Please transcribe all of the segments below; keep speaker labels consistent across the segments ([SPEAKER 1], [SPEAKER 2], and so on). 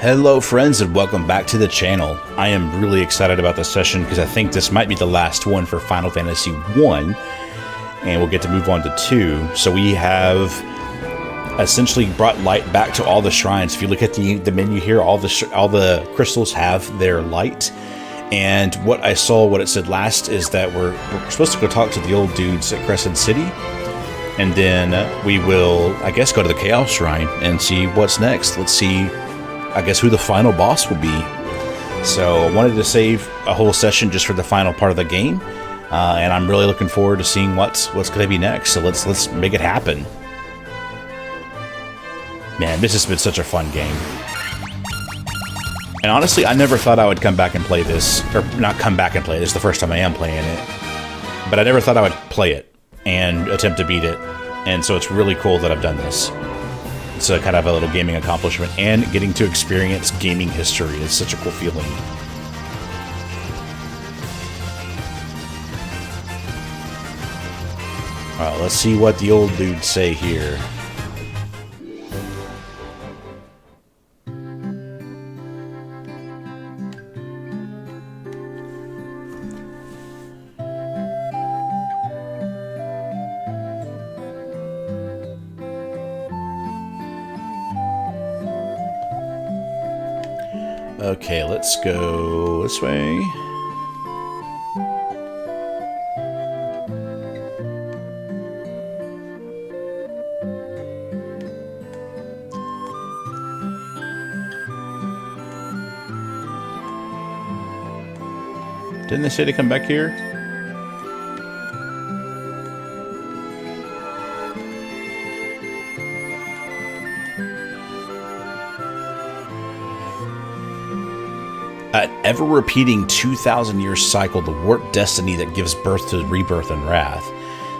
[SPEAKER 1] Hello friends and welcome back to the channel. I am really excited about this session because I think this might be the last one for Final Fantasy 1 and we'll get to move on to 2. So we have essentially brought light back to all the shrines. If you look at the menu here, all the crystals have their light. And what I saw, what it said last is that we're supposed to go talk to the old dudes at Crescent City. And then we will, I guess, go to the Chaos Shrine and see what's next. Let's see, I guess, who the final boss will be. So I wanted to save a whole session just for the final part of the game. And I'm really looking forward to seeing what's going to be next. So let's make it happen. Man, this has been such a fun game. And honestly, I never thought I would come back and play this. Or not come back and play this, the first time I am playing it. But I never thought I would play it and attempt to beat it. And so it's really cool that I've done this. It's a kind of a little gaming accomplishment. And getting to experience gaming history is such a cool feeling. Alright, let's see what the old dudes say here. Okay, let's go this way. Didn't they say to come back here? An ever-repeating 2,000-year cycle, the warped destiny that gives birth to rebirth and wrath.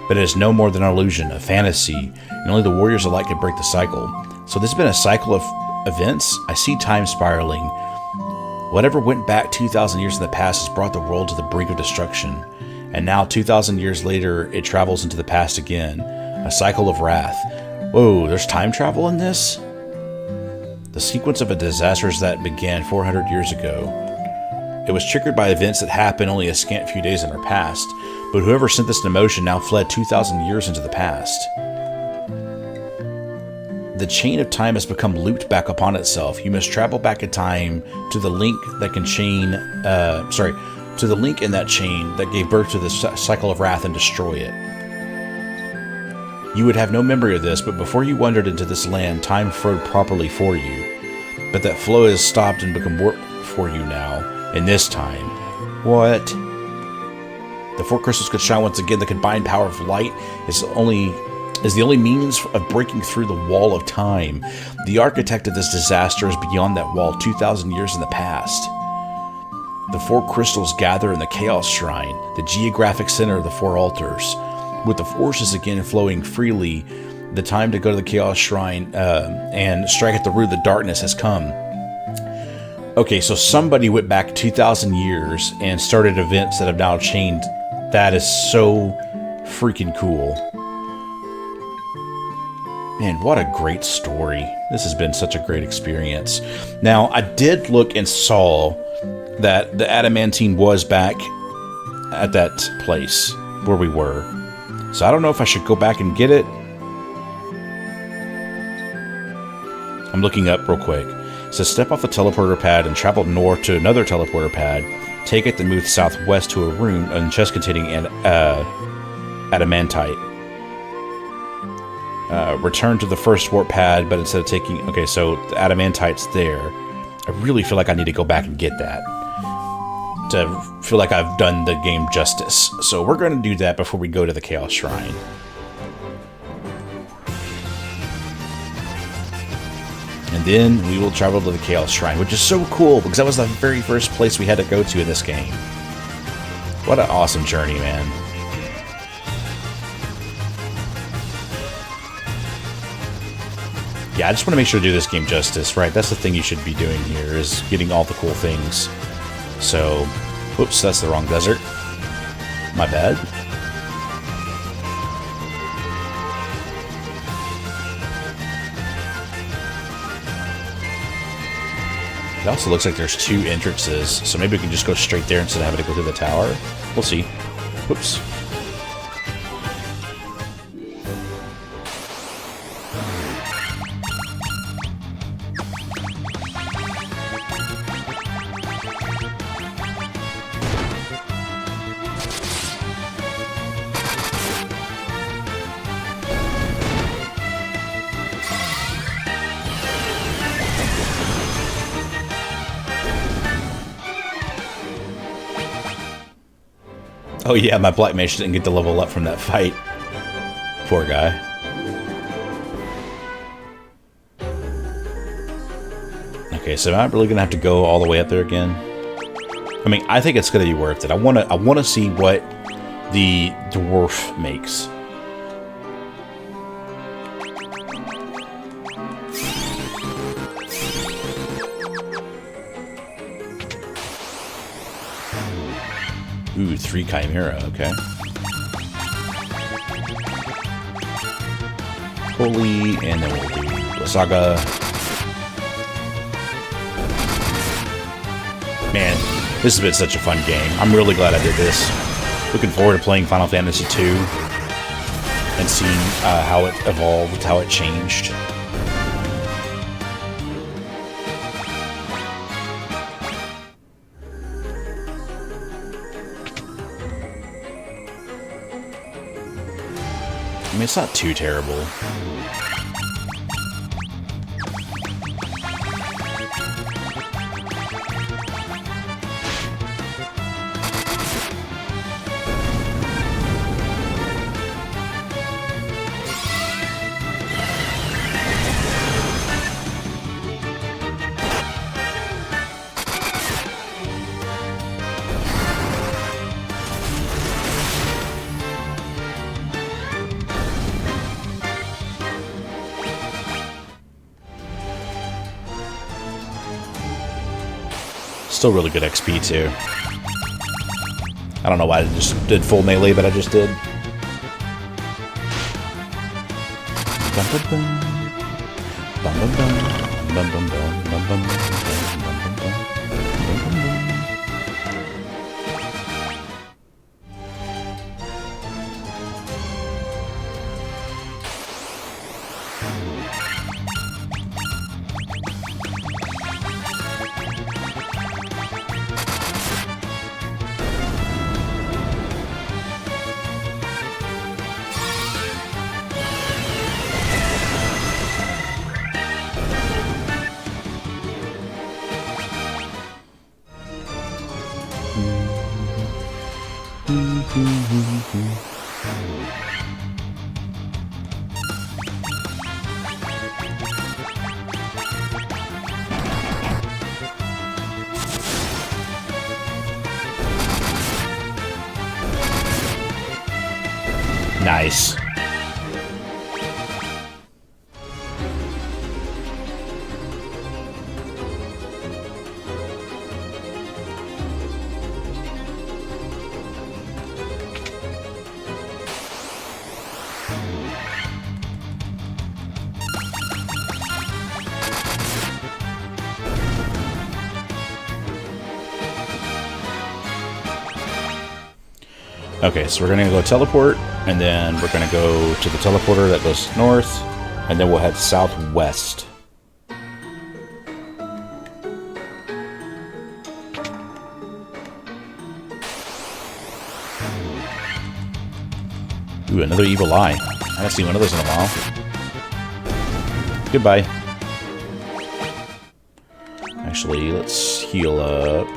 [SPEAKER 1] But it is no more than an illusion, a fantasy, and only the warriors alike can break the cycle. So this has been a cycle of events. I see time spiraling. Whatever went back 2,000 years in the past has brought the world to the brink of destruction. And now, 2,000 years later, it travels into the past again. A cycle of wrath. Whoa, there's time travel in this? The sequence of disasters that began 400 years ago. It was triggered by events that happened only a scant few days in our past, but whoever sent this into motion now fled 2,000 years into the past. The chain of time has become looped back upon itself. You must travel back in time to the link that can chain, to the link in that chain that gave birth to this cycle of wrath and destroy it. You would have no memory of this, but before you wandered into this land, time flowed properly for you. But that flow has stopped and become warped for you now, in this time. What? The four crystals could shine once again. The combined power of light is the only means of breaking through the wall of time. The architect of this disaster is beyond that wall, 2,000 years in the past. The four crystals gather in the Chaos Shrine, the geographic center of the four altars. With the forces again flowing freely, the time to go to the Chaos Shrine and strike at the root of the darkness has come. Okay, so somebody went back 2,000 years and started events that have now chained. That is so freaking cool. Man, what a great story. This has been such a great experience. Now, I did look and saw that the adamantine was back at that place where we were. So I don't know if I should go back and get it. I'm looking up real quick. It says step off the teleporter pad and travel north to another teleporter pad. Take it, then move southwest to a room and chest containing an adamantite. Return to the first warp pad, but instead of taking... Okay, so the adamantite's there. I really feel like I need to go back and get that to feel like I've done the game justice. So we're going to do that before we go to the Chaos Shrine. And then we will travel to the Chaos Shrine, which is so cool because that was the very first place we had to go to in this game. What an awesome journey, man. Yeah, I just want to make sure to do this game justice, right? That's the thing you should be doing here, is getting all the cool things. So, whoops, that's the wrong desert. My bad. It also looks like there's 2 entrances, so maybe we can just go straight there instead of having to go through the tower. We'll see. Whoops. Oh yeah, my Black Mage didn't get to level up from that fight. Poor guy. Okay, so I'm really gonna have to go all the way up there again. I mean, I think it's gonna be worth it. I wanna see what the dwarf makes. Ooh, 3 Chimera, okay. Holy, and then we'll do the Saga. Man, this has been such a fun game. I'm really glad I did this. Looking forward to playing Final Fantasy II and seeing how it evolved, how it changed. I mean, it's not too terrible. Still really good XP, too. I don't know why I just did full melee, but I just did. Nice. Okay, so we're gonna go teleport, and then we're gonna go to the teleporter that goes north, and then we'll head southwest. Ooh, another evil eye. I haven't seen one of those in a while. Goodbye. Actually, let's heal up.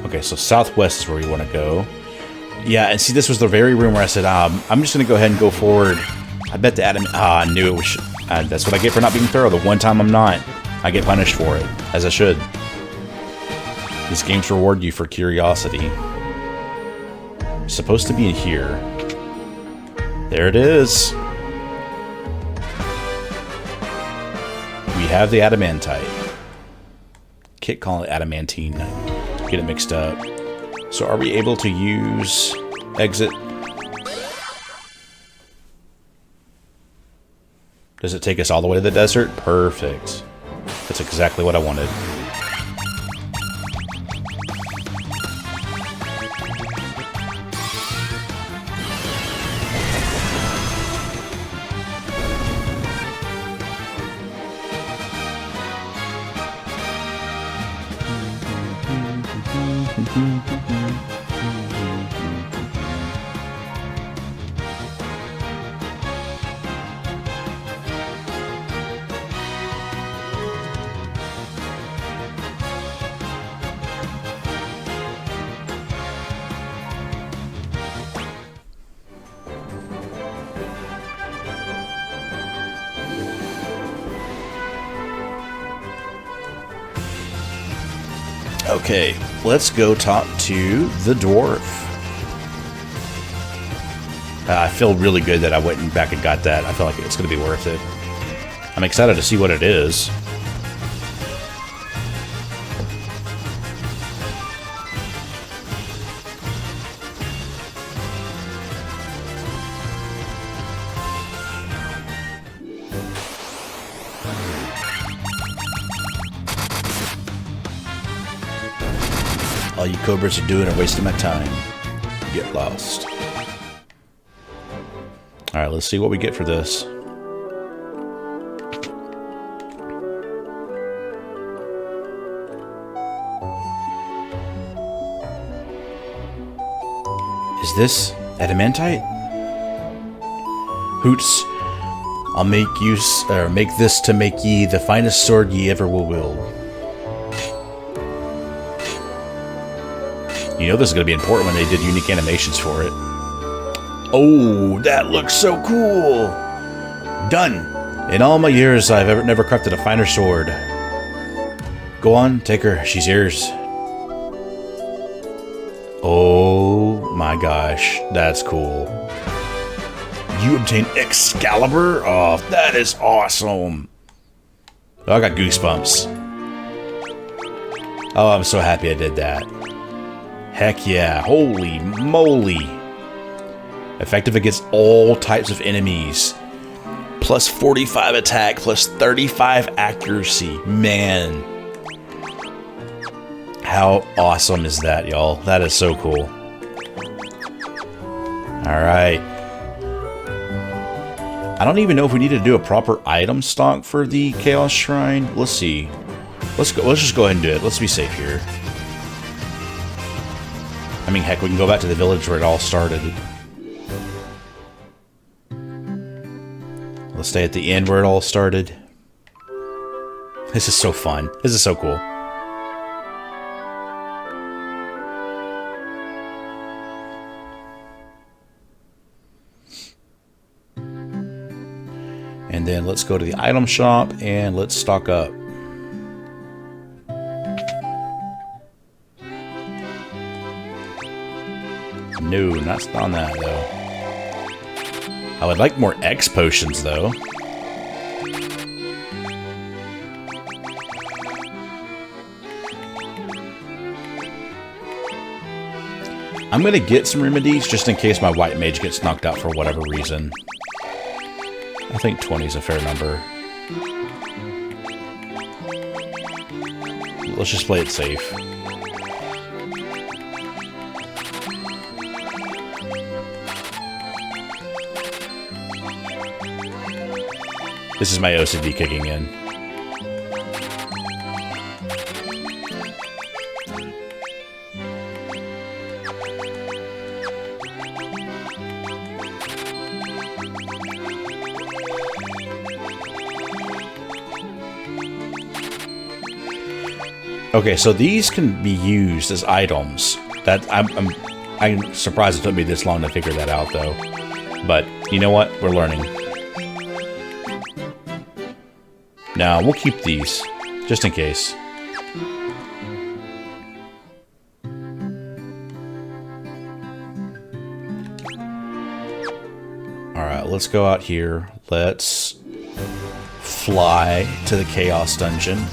[SPEAKER 1] Okay, so southwest is where we want to go. Yeah, and see, this was the very room where I said, I'm just going to go ahead and go forward. I bet the Adam... I knew it was... That's what I get for not being thorough. The one time I'm not, I get punished for it, as I should. These games reward you for curiosity. It's supposed to be in here. There it is. We have the adamantite. Kit calling it adamantine. Get it mixed up. So are we able to use exit? Does it take us all the way to the desert? Perfect. That's exactly what I wanted. Okay, let's go talk to the dwarf. I feel really good that I went back and got that. I feel like it's going to be worth it. I'm excited to see what it is. All you cobras are doing are wasting my time. Get lost. Alright, let's see what we get for this. Is this adamantite? Hoots, I'll make this to make ye the finest sword ye ever will wield. You know this is going to be important when they did unique animations for it. Oh, that looks so cool! Done! In all my years, I've never crafted a finer sword. Go on, take her. She's yours. Oh my gosh, that's cool. You obtain Excalibur? Oh, that is awesome! Oh, I got goosebumps. Oh, I'm so happy I did that. Heck yeah, holy moly. Effective against all types of enemies. Plus 45 attack, plus 35 accuracy. Man. How awesome is that, y'all? That is so cool. Alright. I don't even know if we need to do a proper item stock for the Chaos Shrine. Let's see. Let's just go ahead and do it. Let's be safe here. I mean, heck, we can go back to the village where it all started. Let's stay at the end where it all started. This is so fun. This is so cool. And then let's go to the item shop and let's stock up. No, not on that, though. I would like more X potions, though. I'm going to get some remedies just in case my white mage gets knocked out for whatever reason. I think 20 is a fair number. Let's just play it safe. This is my OCD kicking in. Okay, so these can be used as items. That I'm surprised it took me this long to figure that out, though. But you know what? We're learning. Now, we'll keep these, just in case. Alright, let's go out here. Let's fly to the Chaos Dungeon,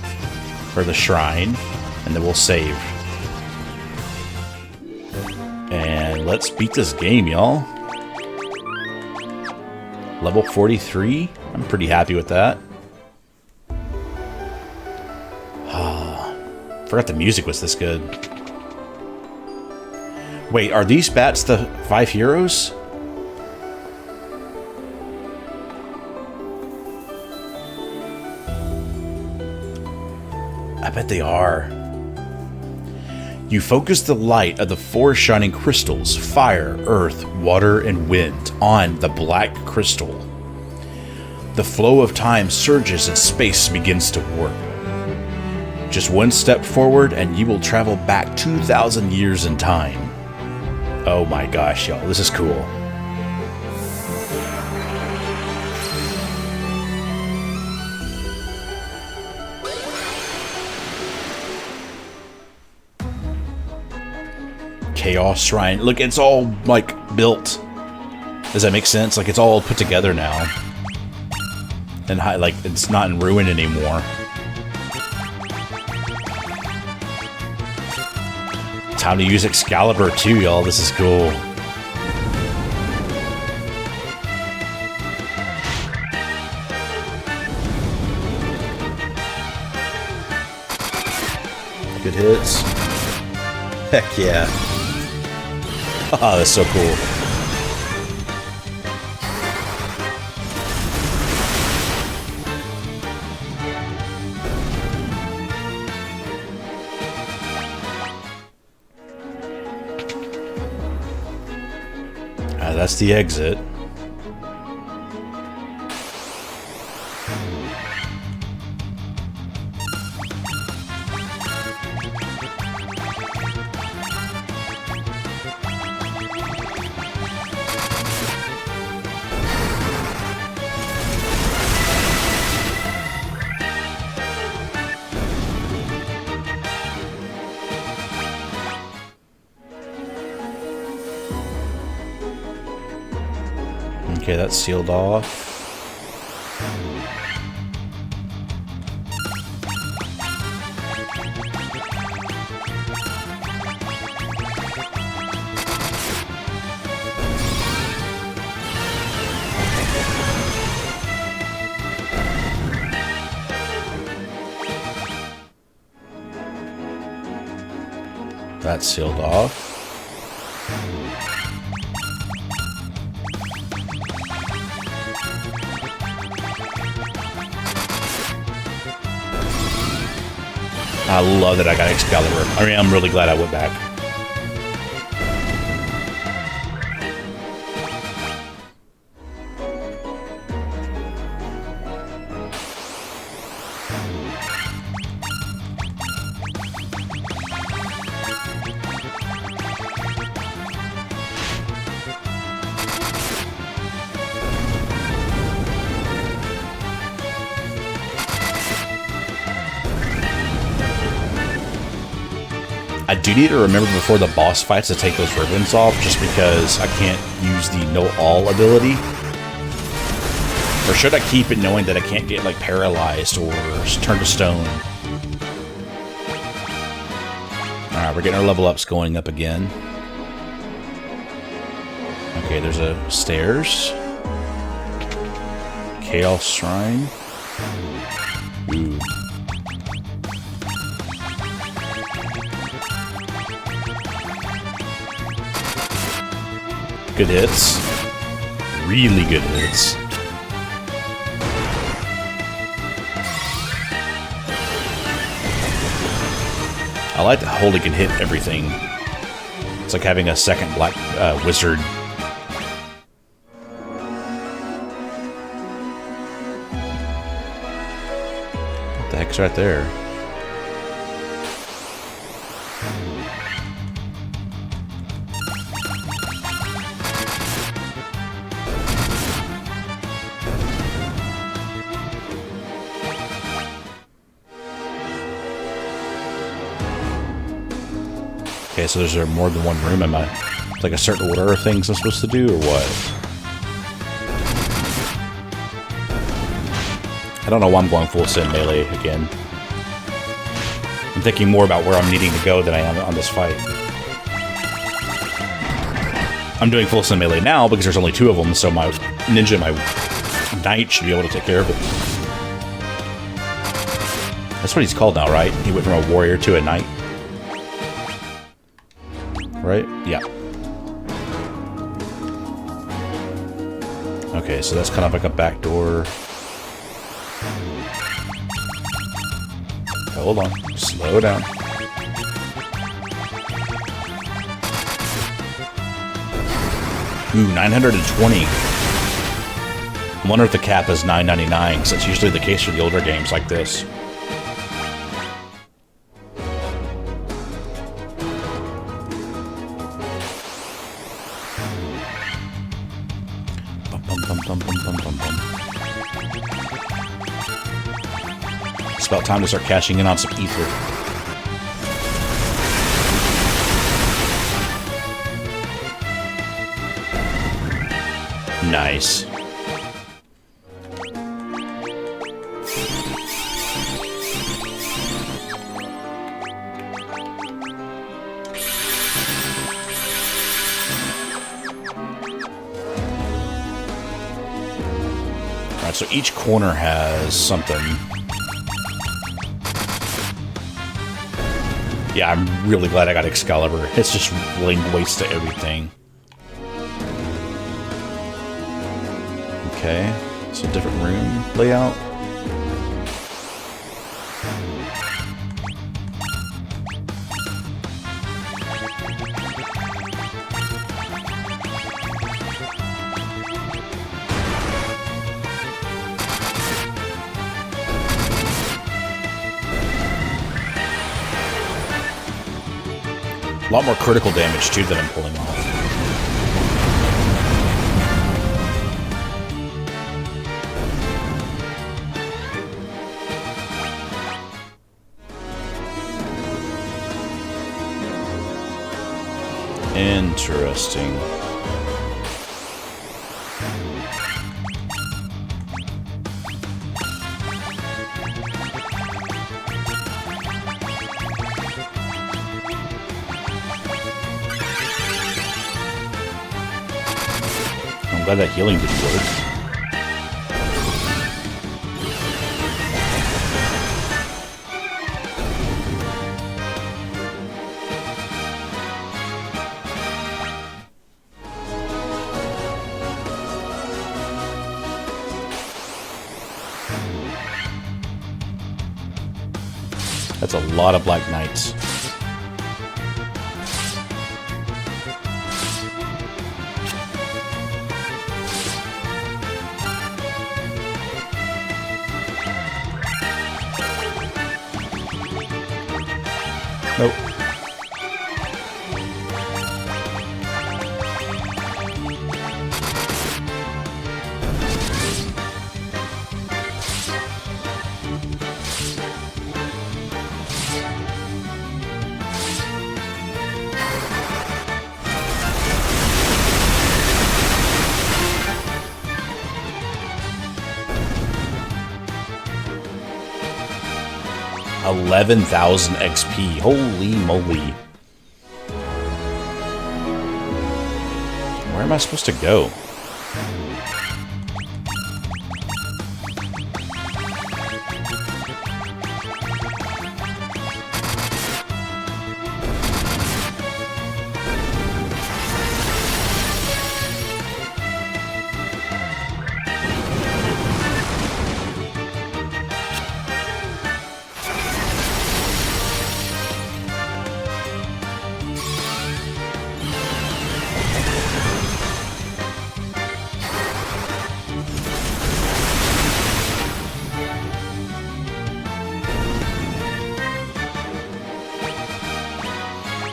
[SPEAKER 1] or the Shrine, and then we'll save. And let's beat this game, y'all. Level 43? I'm pretty happy with that. Forgot the music was this good. Wait, are these bats the 5 heroes? I bet they are. You focus the light of the 4 shining crystals, fire, earth, water, and wind, on the black crystal. The flow of time surges and space begins to warp. Just one step forward and you will travel back 2,000 years in time. Oh my gosh, y'all, this is cool. Chaos Shrine. Look, it's all, like, built. Does that make sense? Like, it's all put together now. And, like, it's not in ruin anymore. Time to use Excalibur, too, y'all. This is cool. Good hits. Heck yeah. Oh, that's so cool. That's the exit. Okay, that's sealed off. That's sealed off. I love that I got Excalibur. I mean, I'm really glad I went back. I do need to remember before the boss fights to take those ribbons off, just because I can't use the Know All ability. Or should I keep it knowing that I can't get, like, paralyzed or turned to stone? Alright, we're getting our level ups going up again. Okay, there's a stairs. Chaos Shrine. Ooh. Good hits. Really good hits. I like that Holy can hit everything. It's like having a second black wizard. What the heck's right there? Okay, so there's more than one room. Am I like a certain order of things I'm supposed to do, or what? I don't know why I'm going full send melee again. I'm thinking more about where I'm needing to go than I am on this fight. I'm doing full send melee now because there's only 2 of them, so my ninja, my knight, should be able to take care of it. That's what he's called now, right? He went from a warrior to a knight. Right? Yeah. Okay, so that's kind of like a back door. Hold on. Slow down. Ooh, 920. I wonder if the cap is $9.99, because that's usually the case for the older games like this. It's about time to start cashing in on some ether. Nice. Alright, so each corner has something. Yeah, I'm really glad I got Excalibur. It's just laying waste to everything. Okay, so different room layout. A lot more critical damage, too, that I'm pulling off. Interesting. I'm glad that healing didn't work. That's a lot of Black Knights. Nope. $11,000 XP. Holy moly. Where am I supposed to go?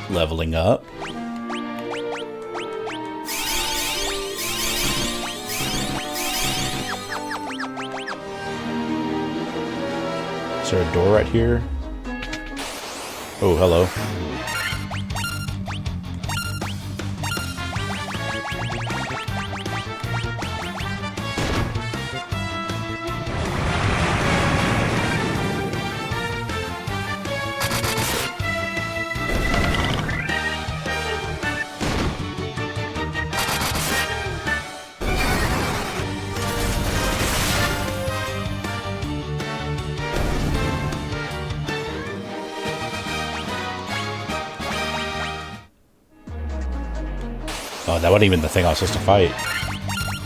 [SPEAKER 1] Leveling up. Is there a door right here? Oh, hello. Oh, that wasn't even the thing I was supposed to fight.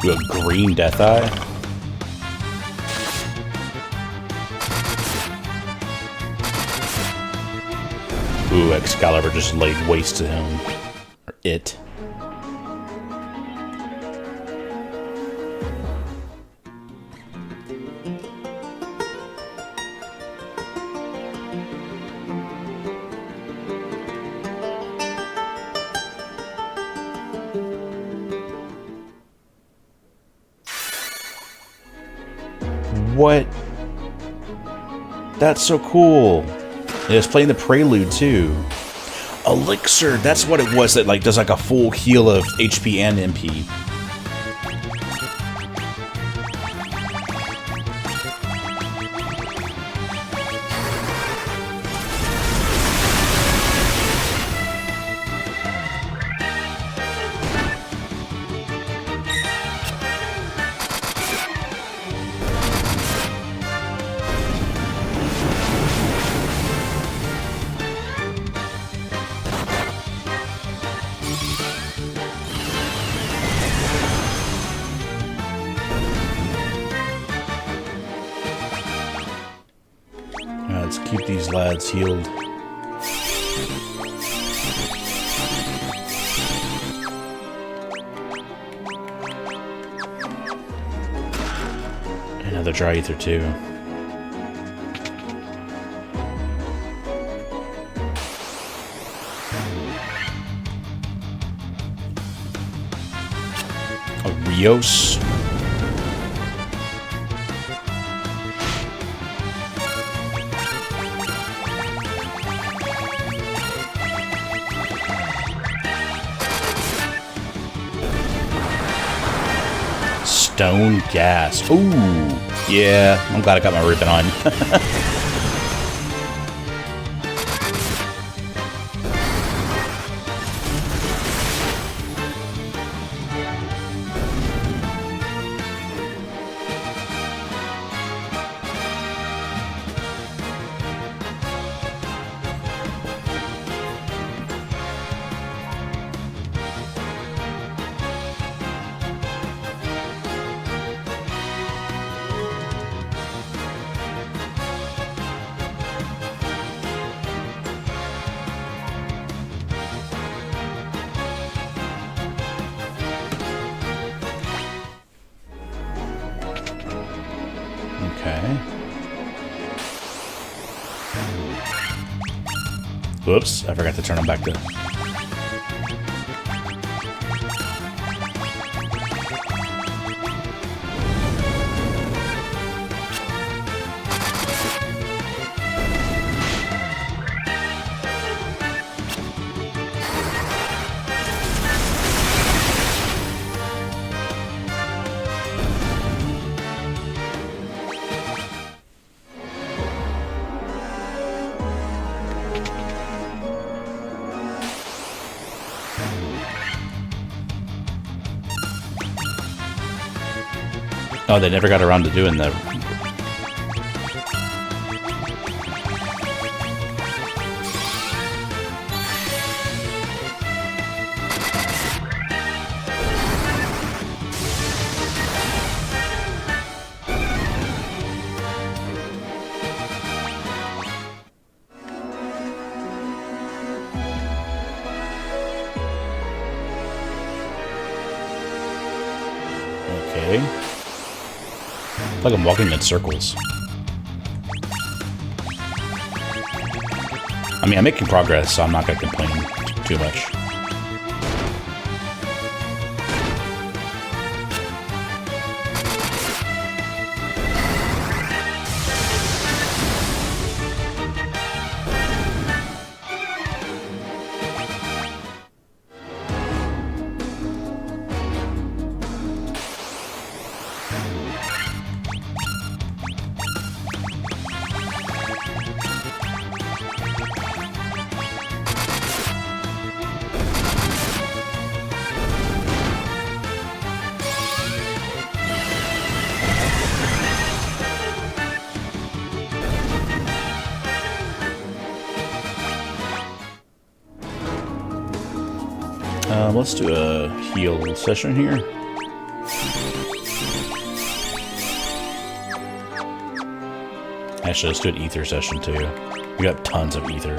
[SPEAKER 1] Do a green death eye? Ooh, Excalibur just laid waste to him. Or it. What? That's so cool. And it's playing the prelude too. Elixir, that's what it was that like does like a full heal of HP and MP. Let's keep these lads healed. Another dry ether too. A Rios. Stone gas. Ooh, yeah. I'm glad I got my ribbon on. Okay. Whoops, I forgot to turn them back to... Oh, they never got around to doing the... Okay. I feel like I'm walking in circles. I mean, I'm making progress, so I'm not going to complain too much. Let's do a heal session here. Actually, let's do an ether session too. We got tons of ether.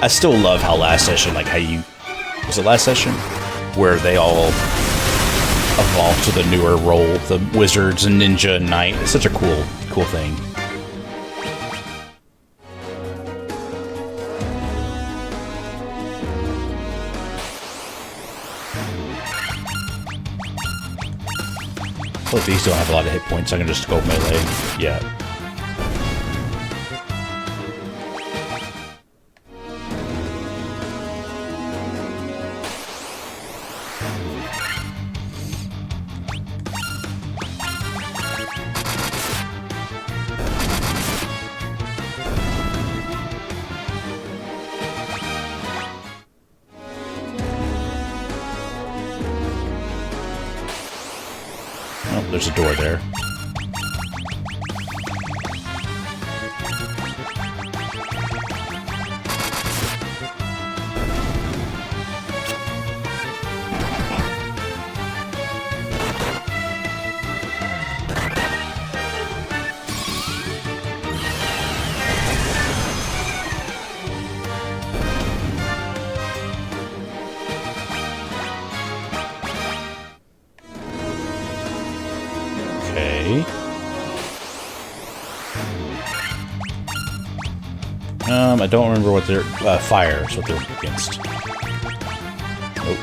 [SPEAKER 1] I still love how last session, like how you... Was it last session? Where they all evolved to the newer role, the wizards and ninja and knight. It's such a cool thing. Well, these don't have a lot of hit points, so I can just go melee. Yeah. Oh, there's a door there. Okay. I don't remember what they're... fire is what they're against. Nope.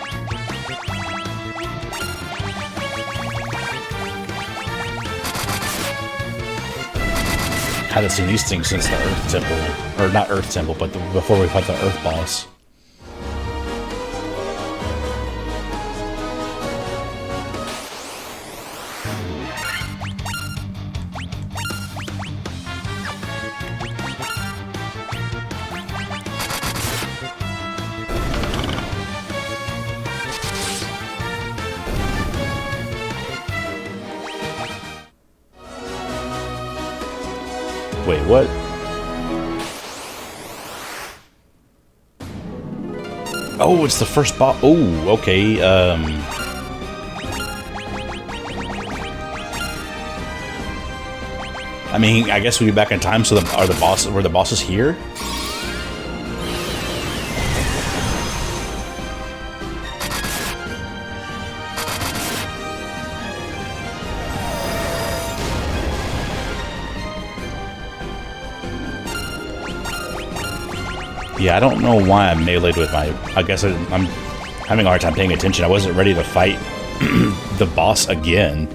[SPEAKER 1] Haven't seen these things since the Earth Temple. Or not Earth Temple, but before we fought the Earth boss. Wait, what? Oh, it's the first boss. Oh, okay. I mean, I guess we'll be back in time. So, were the bosses here? Yeah, I don't know why I'm meleeed with my... I guess I'm having a hard time paying attention. I wasn't ready to fight the boss again.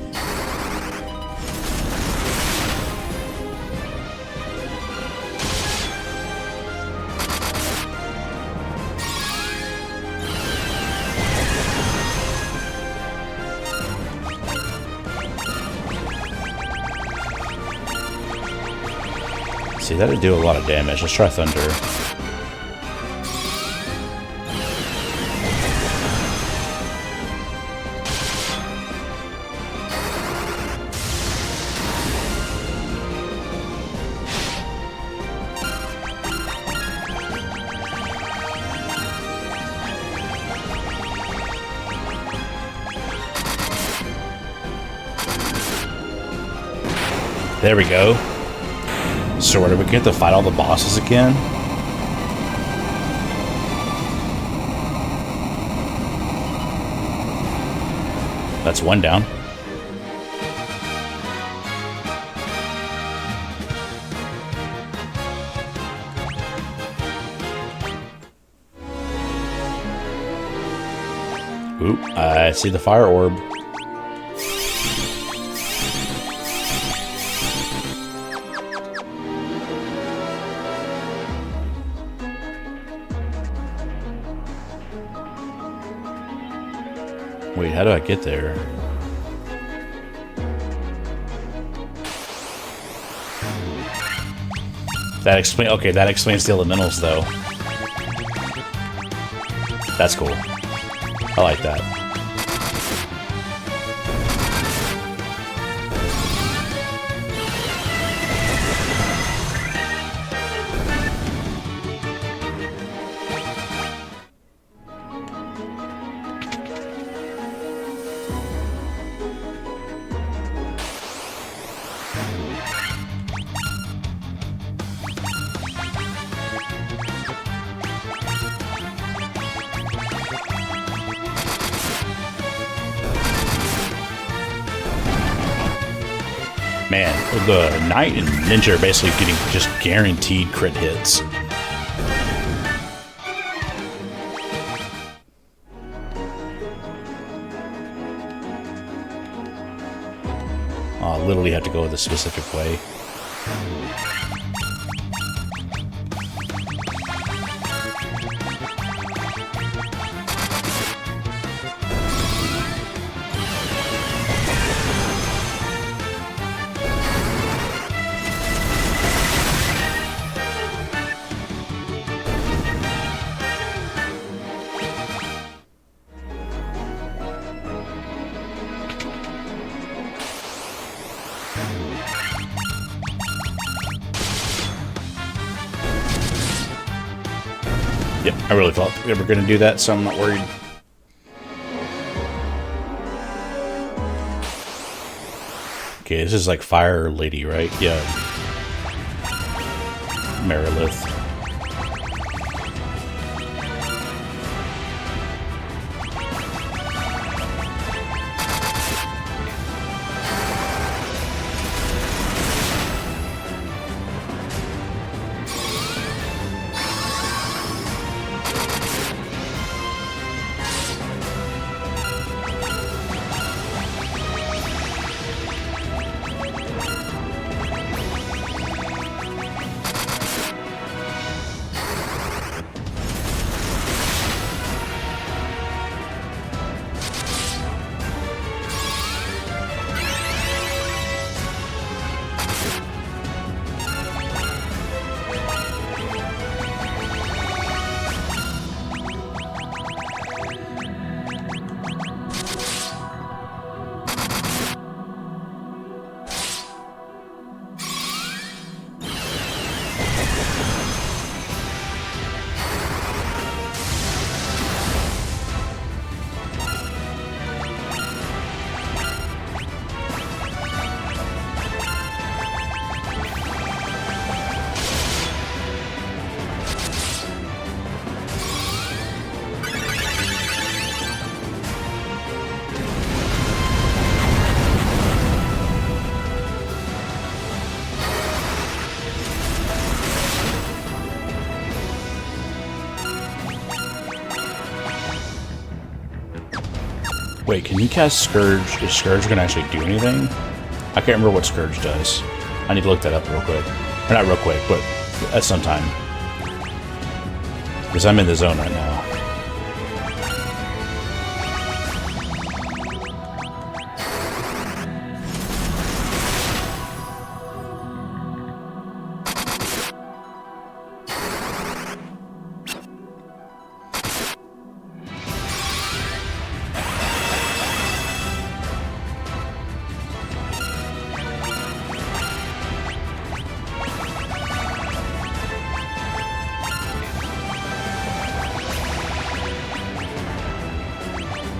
[SPEAKER 1] See, that'd do a lot of damage. Let's try Thunder. There we go. So where do we get to fight all the bosses again? That's one down. Oop, I see the fire orb. Wait, how do I get there? Okay, that explains the elementals, though. That's cool. I like that. Man, the Knight and Ninja are basically getting just guaranteed crit hits. I literally have to go the specific way. Yep, I really thought we were going to do that, so I'm not worried. Okay, this is like Fire Lady, right? Yeah. Merilith. Wait, can you cast Scourge? Is Scourge going to actually do anything? I can't remember what Scourge does. I need to look that up real quick. Or not real quick, but at some time. Because I'm in the zone right now.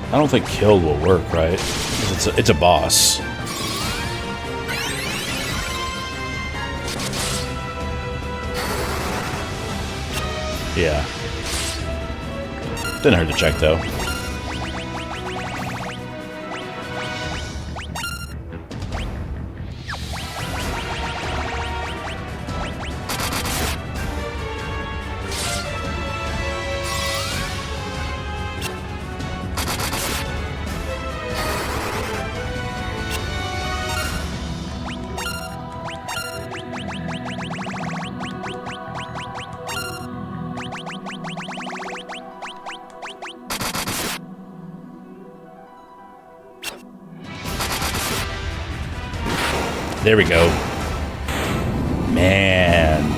[SPEAKER 1] I don't think kill will work, right? It's a boss. Yeah. Didn't hurt to check, though. There we go. Man.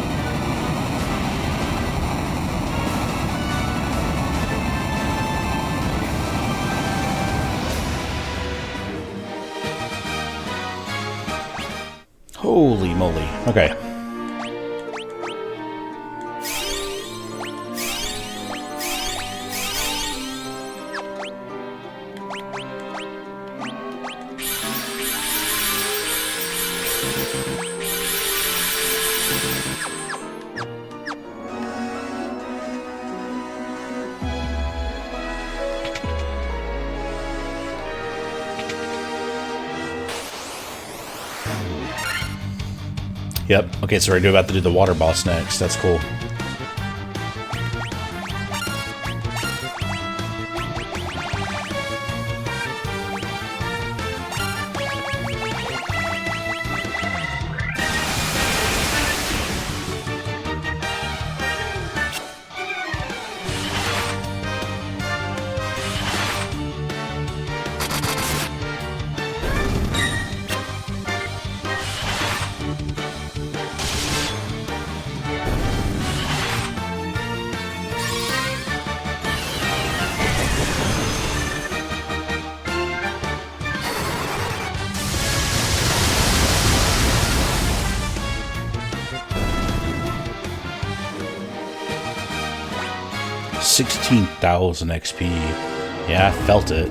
[SPEAKER 1] Holy moly. Okay. Yep. Okay, so we're about to do the water boss next. That's cool. $16,000 XP. Yeah, I felt it.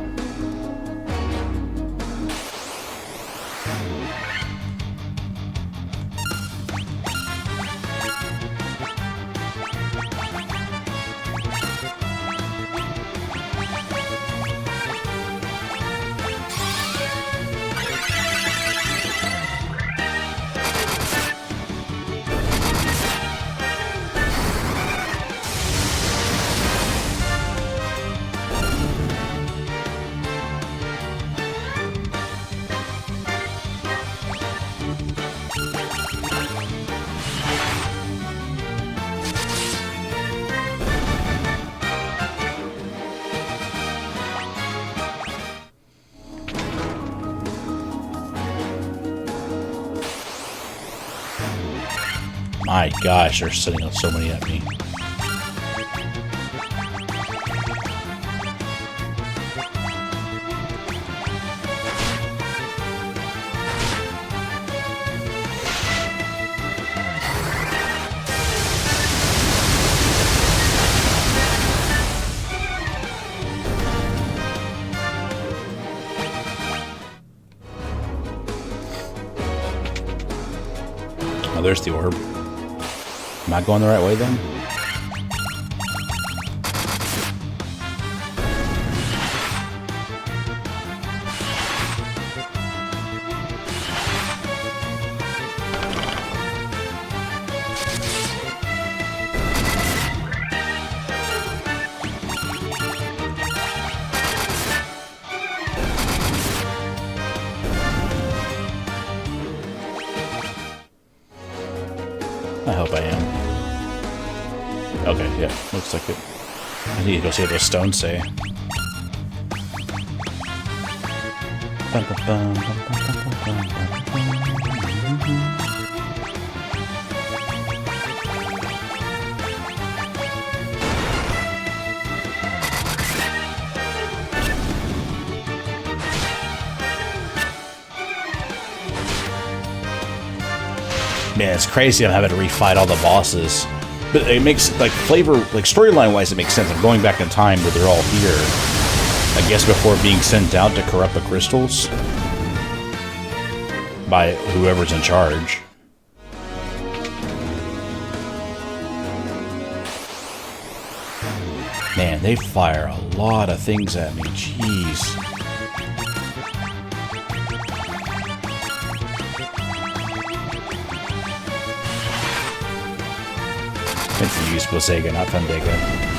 [SPEAKER 1] My gosh, they're sending so many at me. Oh, there's the orb. Am I going the right way then? I hope I am. Okay, yeah, looks like it. I need to go see what those stones say. Man, it's crazy I'm having to refight all the bosses. But it makes, like, flavor, like, storyline-wise, it makes sense. I'm going back in time where they're all here. I guess before being sent out to corrupt the crystals. By whoever's in charge. Man, they fire a lot of things at me. Jeez. Meant to use Blasega, not Thundega.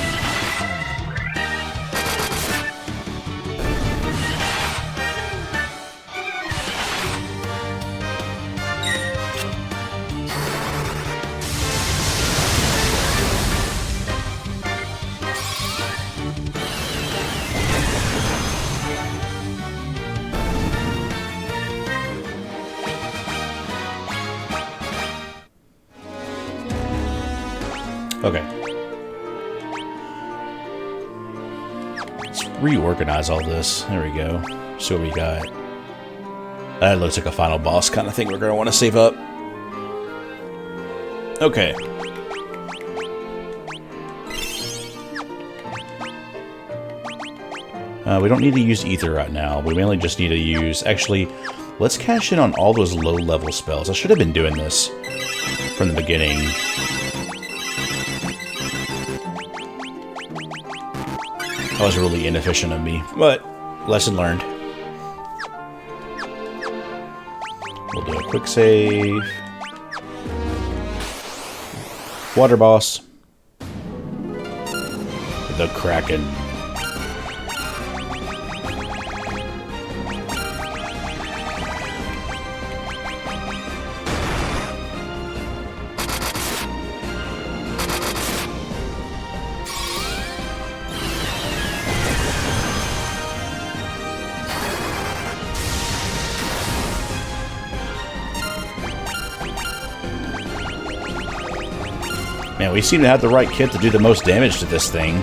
[SPEAKER 1] Okay. Let's reorganize all this. There we go. So we got... That looks like a final boss kind of thing we're going to want to save up. Okay. We don't need to use Ether right now. We mainly just need to use... Actually, let's cash in on all those low-level spells. I should have been doing this from the beginning. That was really inefficient of me, but lesson learned. We'll do a quick save. Water boss. The Kraken. Man, we seem to have the right kit to do the most damage to this thing.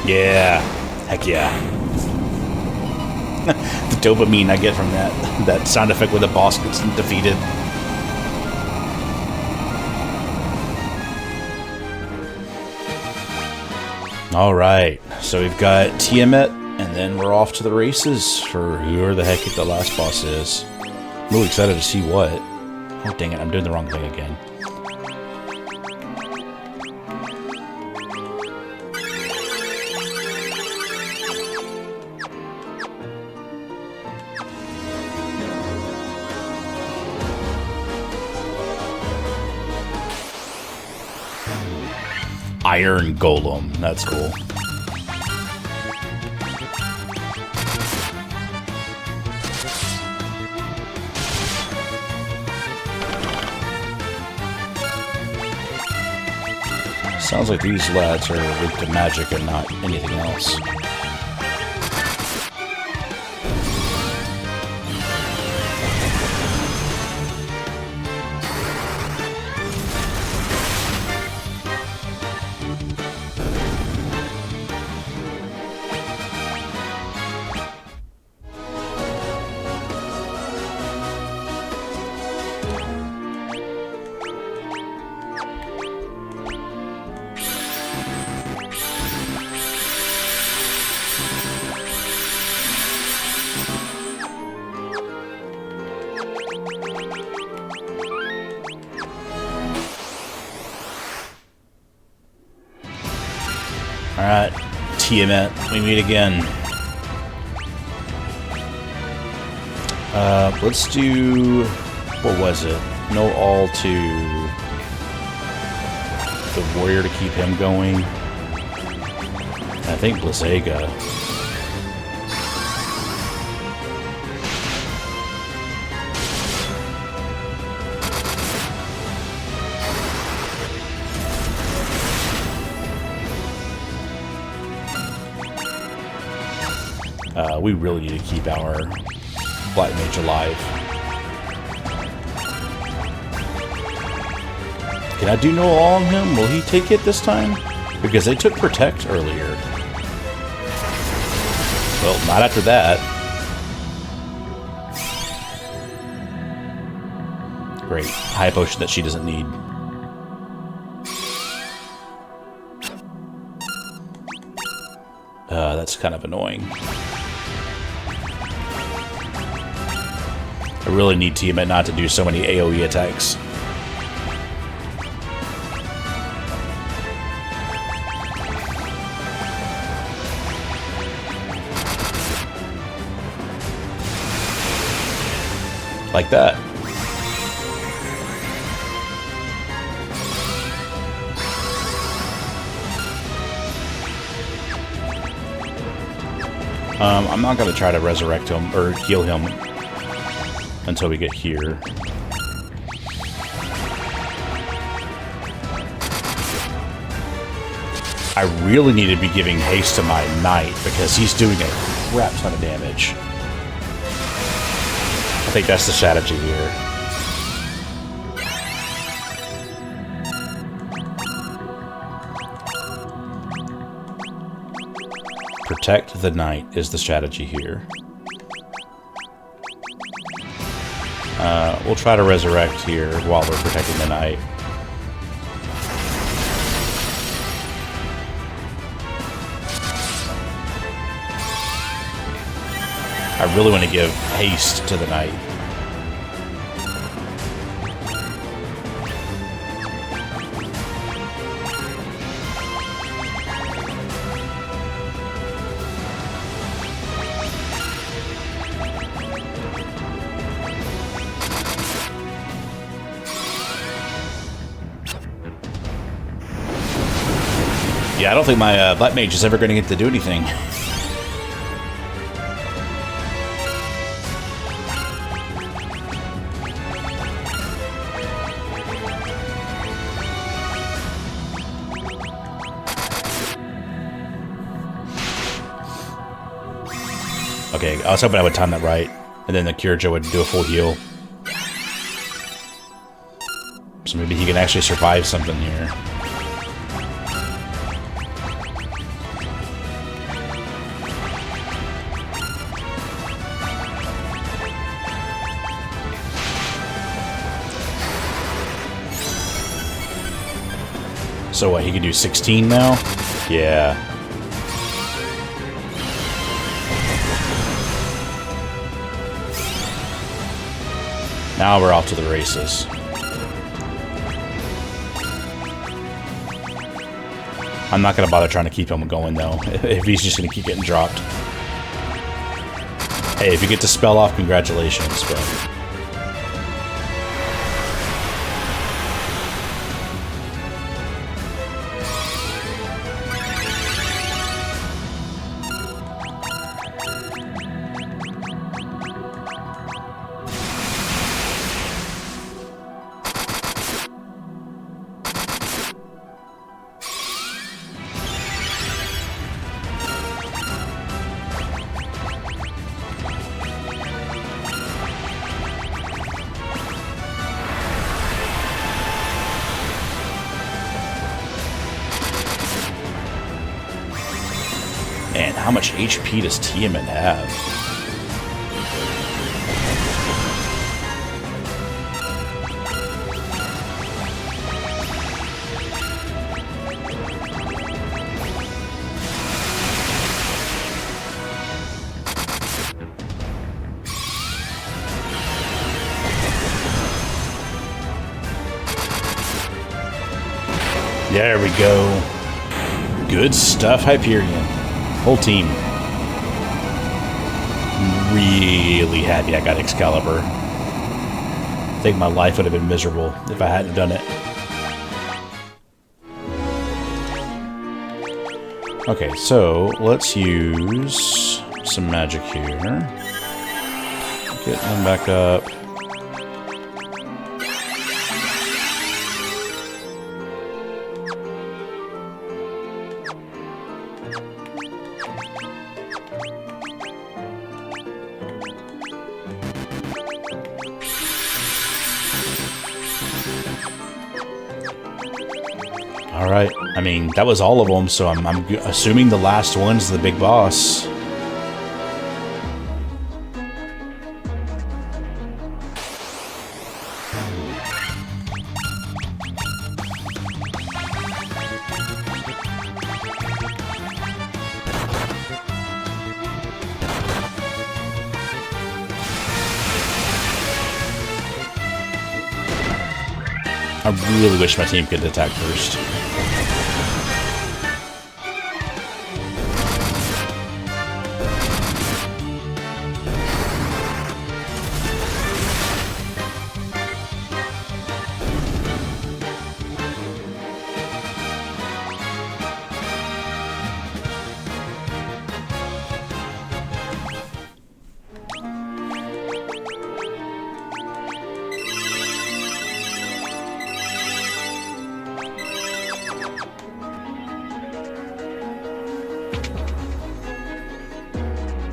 [SPEAKER 1] Yeah, heck yeah. The dopamine I get from that sound effect when the boss gets defeated. Alright, so we've got Tiamat, and then we're off to the races for whoever the heck the last boss is. I'm really excited to see what. Oh dang it, I'm doing the wrong thing again. Iron Golem. That's cool. Sounds like these lads are weak to magic and not anything else. Alright, Tiamat, we meet again. Let's do... what was it? No all to the warrior to keep him going. I think Blizzaga. We really need to keep our Black Mage alive. Can I do no all on him? Will he take it this time? Because they took Protect earlier. Well, not after that. Great. High potion that she doesn't need. That's kind of annoying. I really need Tiamat not to do so many AoE attacks. Like that. I'm not going to try to resurrect him or heal him until we get here. I really need to be giving haste to my knight because he's doing a crap ton of damage. I think that's the strategy here. Protect the knight is the strategy here. We'll try to resurrect here while we're protecting the knight. I really want to give haste to the knight. Yeah, I don't think my Black Mage is ever going to get to do anything. Okay, I was hoping I would time that right, and then the Kyojo would do a full heal. So maybe he can actually survive something here. So what, he can do 16 now? Yeah. Now we're off to the races. I'm not going to bother trying to keep him going, though, if he's just going to keep getting dropped. Hey, if you get to spell off, congratulations, but... Man, how much HP does Tiamat have? There we go. Good stuff, Hyperion. Whole team. I'm really happy I got Excalibur. I think my life would have been miserable if I hadn't done it. Okay, so let's use some magic here. Get them back up. Alright, I mean, that was all of them, so I'm assuming the last one's the big boss. I really wish my team could attack first.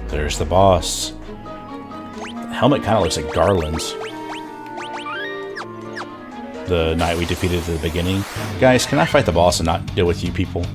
[SPEAKER 1] There's the boss. The helmet kind of looks like Garland's. The knight we defeated at the beginning. Guys, can I fight the boss and not deal with you people?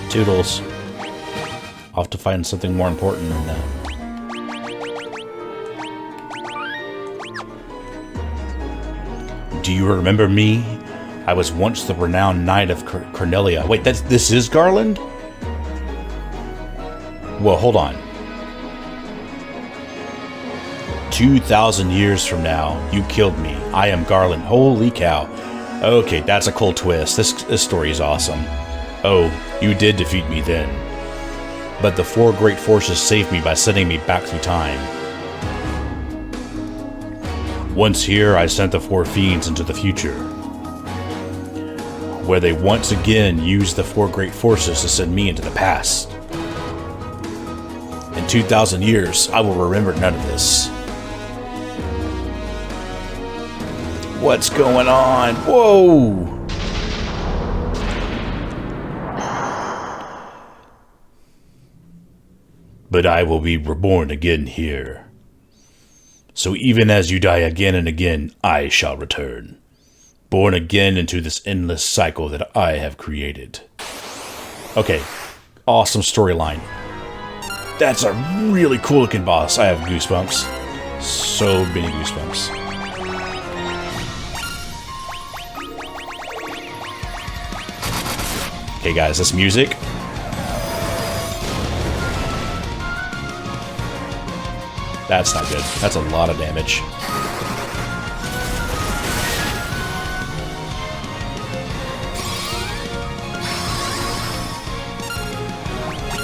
[SPEAKER 1] Toodles. I'll have to find something more important than that. Do you remember me? I was once the renowned knight of Cornelia. Wait, this is Garland? Well, hold on. 2,000 years from now, you killed me. I am Garland. Holy cow. Okay, that's a cool twist. This story is awesome. Oh, you did defeat me then. But the four great forces saved me by sending me back through time. Once here, I sent the four fiends into the future, where they once again used the four great forces to send me into the past. In 2,000 years, I will remember none of this. What's going on? Whoa! But I will be reborn again here. So even as you die again and again, I shall return. Born again into this endless cycle that I have created. Okay, awesome storyline. That's a really cool looking boss. I have goosebumps. So many goosebumps. Okay guys, this music. That's not good. That's a lot of damage.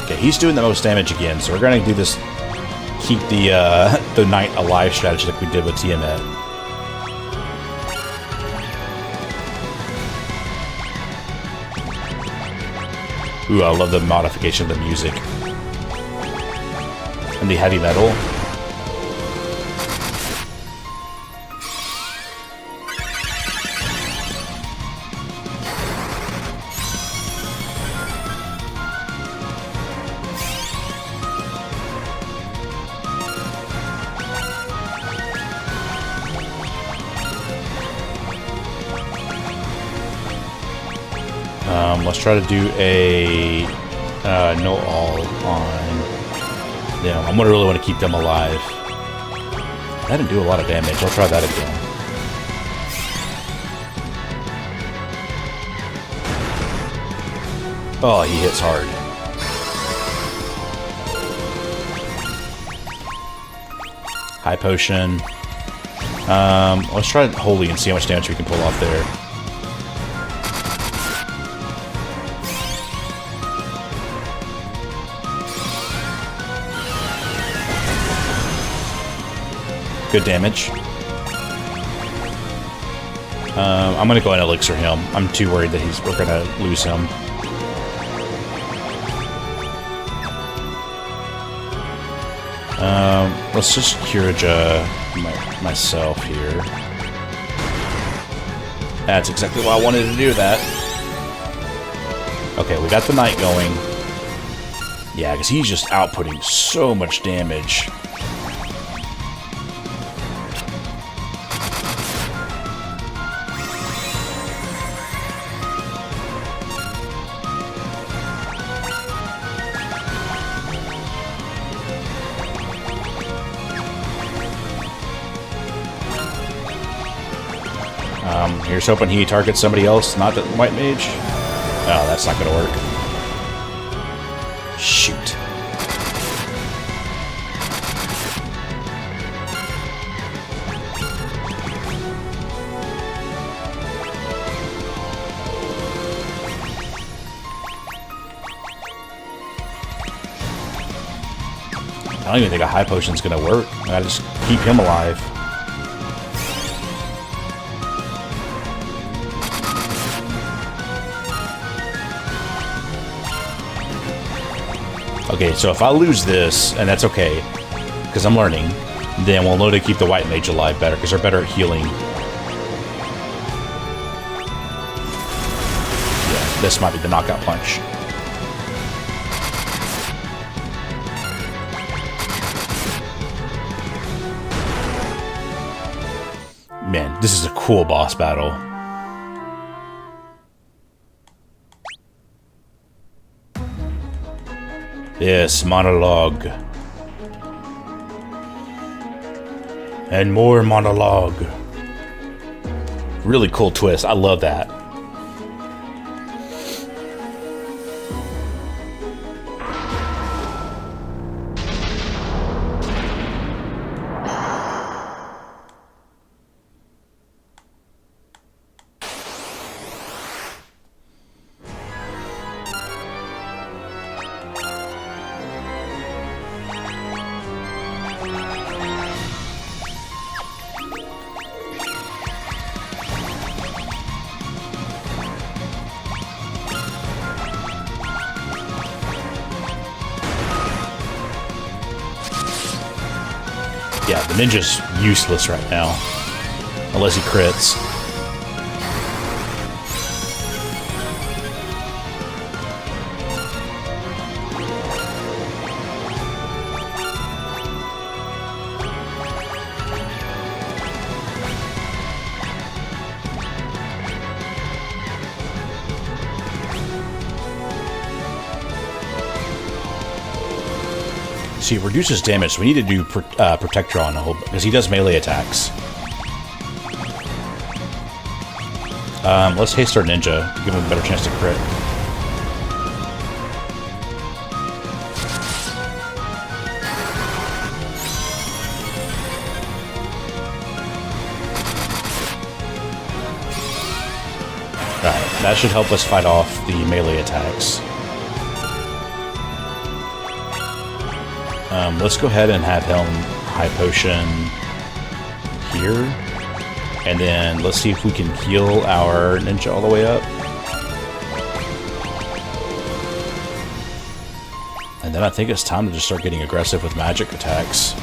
[SPEAKER 1] Okay, he's doing the most damage again, so we're gonna do this. Keep the knight alive strategy like we did with Tiamat. Ooh, I love the modification of the music and the heavy metal. Let's try to do a no all on them. I'm gonna really want to keep them alive. That didn't do a lot of damage. I'll try that again. Oh, he hits hard. High potion. Let's try holy and see how much damage we can pull off there. Good damage. I'm gonna go and elixir him. I'm too worried that we're gonna lose him. Let's just Curaja myself here. That's exactly why I wanted to do that. Okay, we got the knight going. Yeah, because he's just outputting so much damage. Here's hoping he targets somebody else, not the white mage. Oh, that's not gonna work. Shoot. I don't even think a high potion's gonna work. I gotta just keep him alive. Okay, so if I lose this, and that's okay, because I'm learning, then we'll know to keep the white mage alive better, because they're better at healing. Yeah, this might be the knockout punch. Man, this is a cool boss battle. Yes, monologue. And more monologue. Really cool twist. I love that. Yeah, the ninja's useless right now. Unless he crits. See, it reduces damage, so we need to do Protect Draw on a whole, because he does melee attacks. Let's haste our ninja to give him a better chance to crit. Alright, that should help us fight off the melee attacks. Let's go ahead and have him high potion here. And then let's see if we can heal our ninja all the way up. And then I think it's time to just start getting aggressive with magic attacks.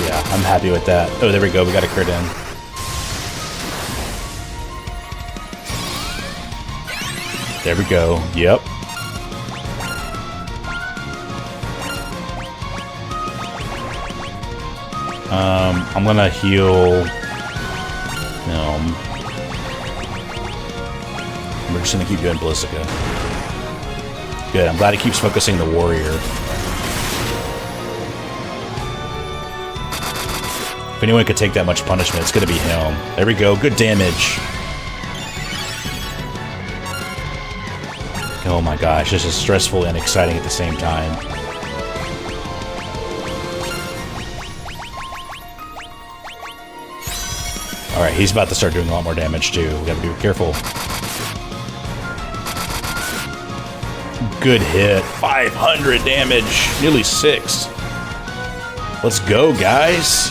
[SPEAKER 1] Yeah, I'm happy with that. Oh, there we go. We got a crit in. There we go. Yep. I'm gonna heal. We're just gonna keep doing Ballistica. Good. I'm glad he keeps focusing the warrior. If anyone could take that much punishment, it's gonna be him. There we go. Good damage. Oh my gosh, this is stressful and exciting at the same time. Alright, he's about to start doing a lot more damage too. We gotta be careful. Good hit. 500 damage. Nearly 6. Let's go, guys.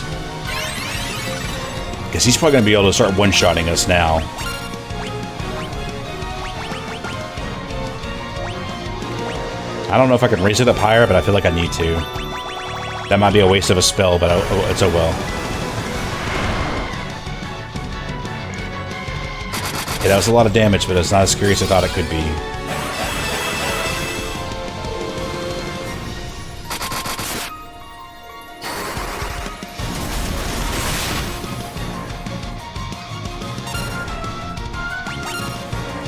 [SPEAKER 1] Guess he's probably gonna be able to start one-shotting us now. I don't know if I can raise it up higher, but I feel like I need to. That might be a waste of a spell, but it's oh well. Yeah, that was a lot of damage, but it's not as scary as I thought it could be.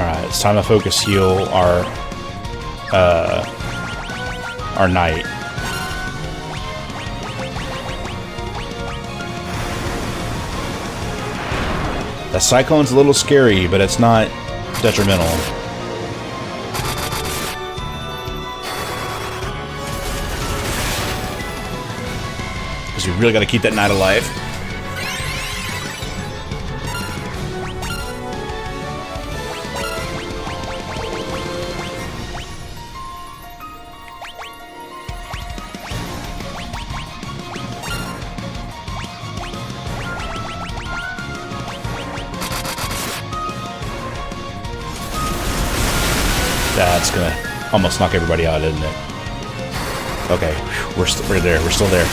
[SPEAKER 1] Alright, it's time to focus heal our knight. The cyclone's a little scary, but it's not detrimental. Because we really got to keep that knight alive. That's gonna almost knock everybody out, isn't it? Okay, we're there. We're still there.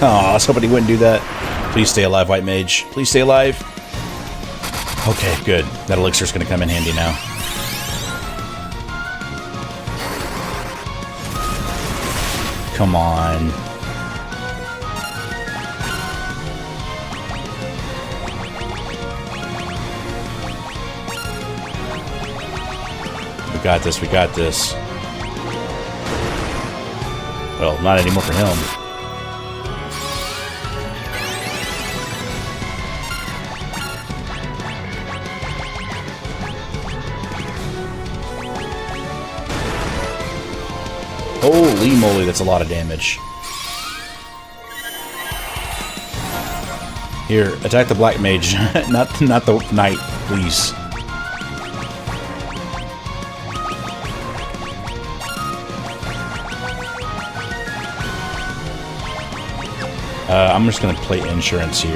[SPEAKER 1] Oh, I was hoping he wouldn't do that. Please stay alive, White Mage. Please stay alive. Okay, good. That elixir's gonna come in handy now. Come on. We got this, we got this. Well, not anymore for him. Holy moly, that's a lot of damage. Here, attack the black mage, not the knight, please. I'm just gonna play insurance here.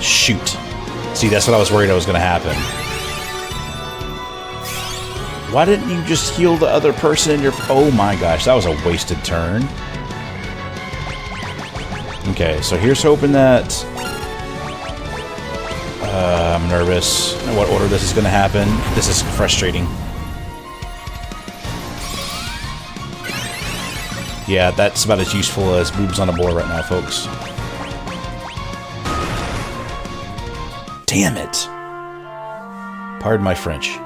[SPEAKER 1] Shoot. See, that's what I was worried was gonna happen. Why didn't you just heal the other person in your... Oh my gosh, that was a wasted turn. Okay, so here's hoping that... I'm nervous. In what order this is going to happen. This is frustrating. Yeah, that's about as useful as boobs on a board right now, folks. Damn it! Pardon my French.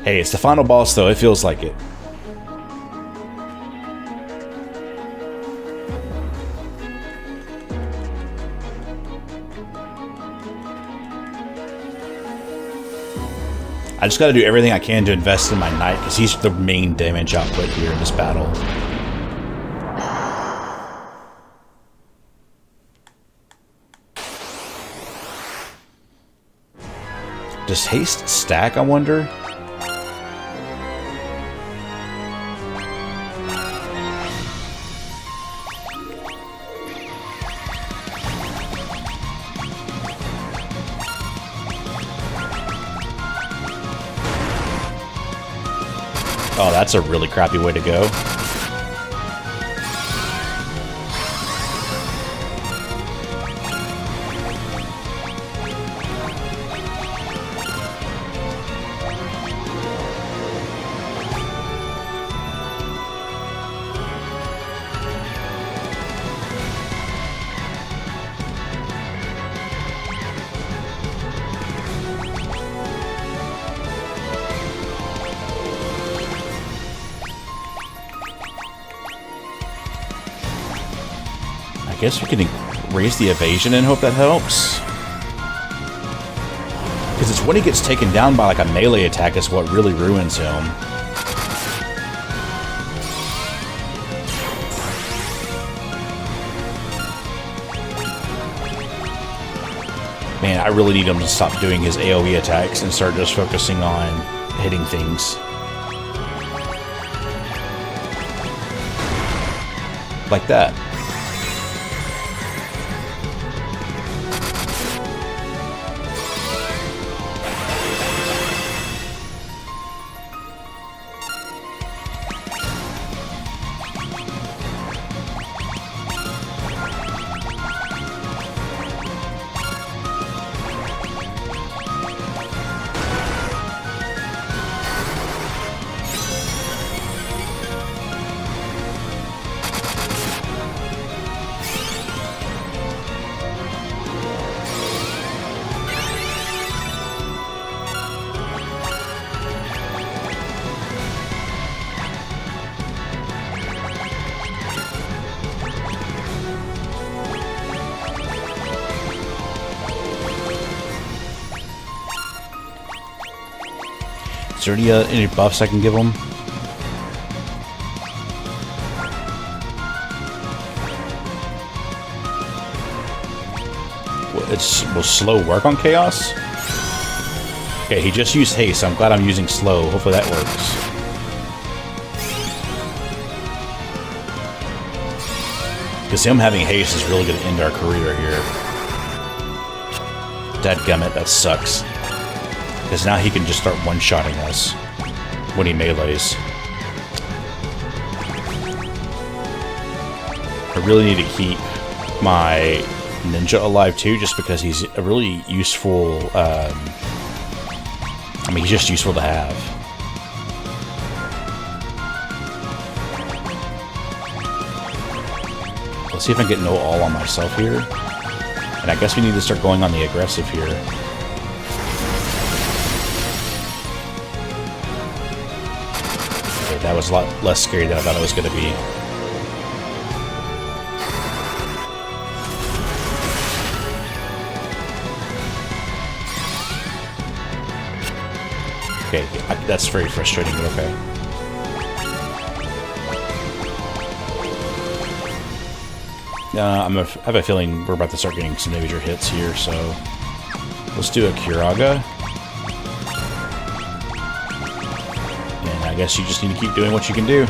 [SPEAKER 1] Hey, it's the final boss, though. It feels like it. I just gotta do everything I can to invest in my knight, because he's the main damage output here in this battle. Does haste stack, I wonder? Oh, that's a really crappy way to go. I guess we can raise the evasion and hope that helps. Because it's when he gets taken down by like a melee attack is what really ruins him. Man, I really need him to stop doing his AoE attacks and start just focusing on hitting things. Like that. Is there any buffs I can give him? Will slow work on Chaos? Okay, he just used haste, so I'm glad I'm using slow. Hopefully that works. Because him having haste is really going to end our career here. Dadgummit, that sucks. Because now he can just start one-shotting us when he melees. I really need to keep my ninja alive too, just because he's a really useful... I mean, he's just useful to have. Let's see if I can get no all on myself here. And I guess we need to start going on the aggressive here. That was a lot less scary than I thought it was going to be. Okay, that's very frustrating, but okay. I have a feeling we're about to start getting some major hits here, so let's do a Kiraga. I guess you just need to keep doing what you can do.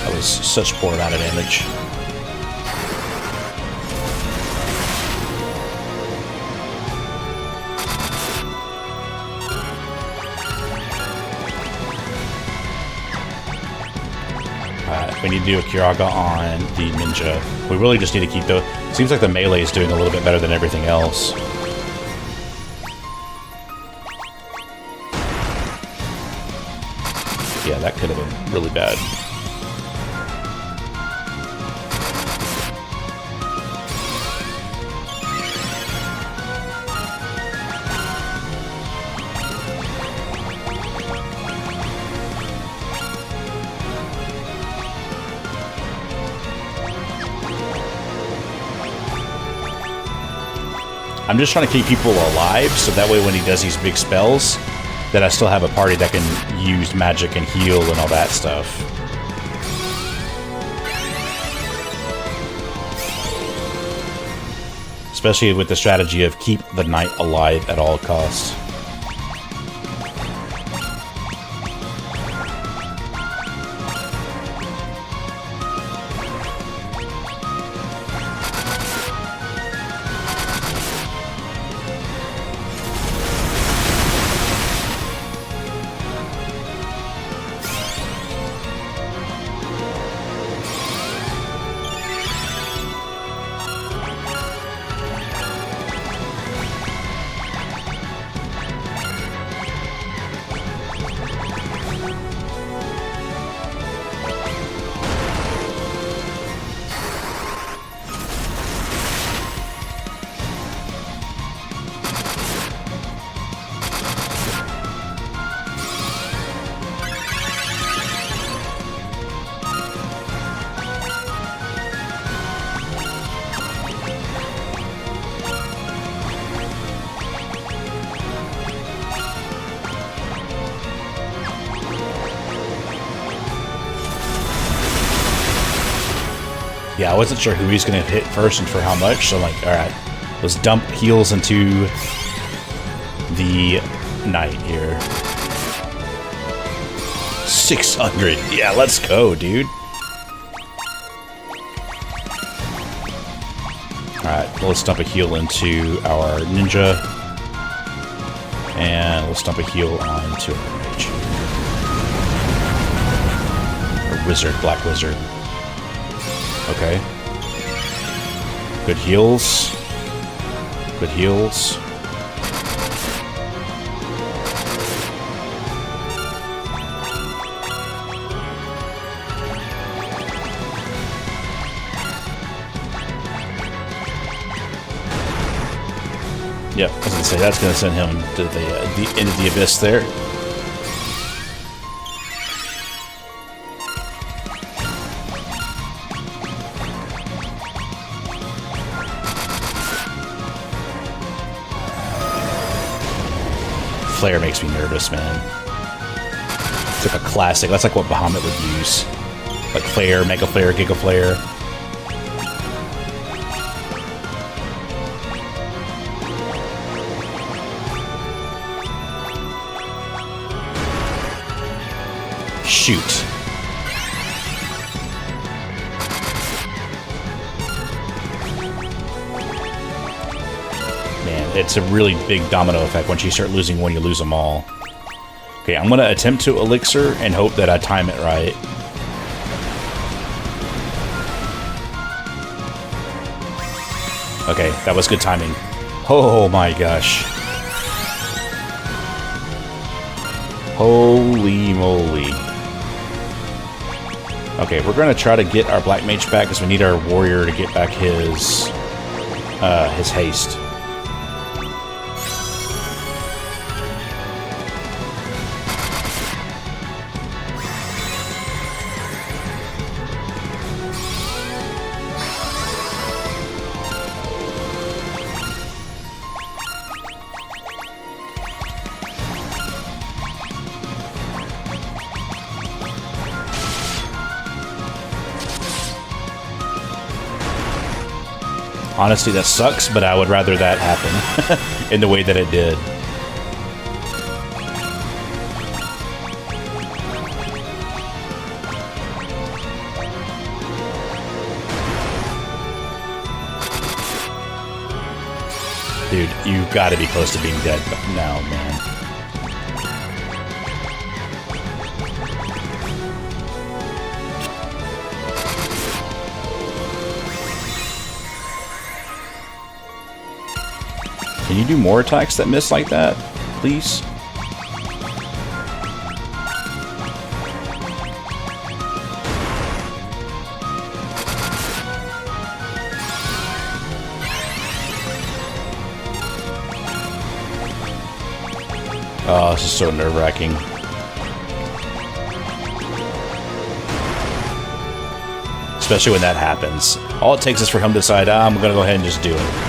[SPEAKER 1] That was such poor amount of damage. We need to do a Kiraga on the ninja. We really just need to keep the... Seems like the melee is doing a little bit better than everything else. Yeah, that could have been really bad. I'm just trying to keep people alive, so that way when he does these big spells, that I still have a party that can use magic and heal and all that stuff. Especially with the strategy of keep the knight alive at all costs. Yeah, I wasn't sure who he's going to hit first and for how much, so I'm like, alright, let's dump heals into the knight here. 600. Yeah, let's go, dude. Alright, let's dump a heal into our ninja. And let's dump a heal onto our mage. Or wizard, black wizard. Okay. Good heals. Good heals. Yep, I was gonna say that's gonna send him to the end of the abyss there. Flare makes me nervous, man. It's like a classic. That's like what Bahamut would use. Like Flare, Mega Flare, Giga Flare. Shoot. Man, it's a really big domino effect. Once you start losing one, you lose them all. Okay, I'm going to attempt to elixir and hope that I time it right. Okay, that was good timing. Oh my gosh. Holy moly. Okay, we're going to try to get our Black Mage back because we need our warrior to get back his haste. Honestly, that sucks, but I would rather that happen in the way that it did. Dude, you've got to be close to being dead now, man. Can you do more attacks that miss like that, please? Oh, this is so nerve-wracking. Especially when that happens. All it takes is for him to decide, I'm gonna go ahead and just do it.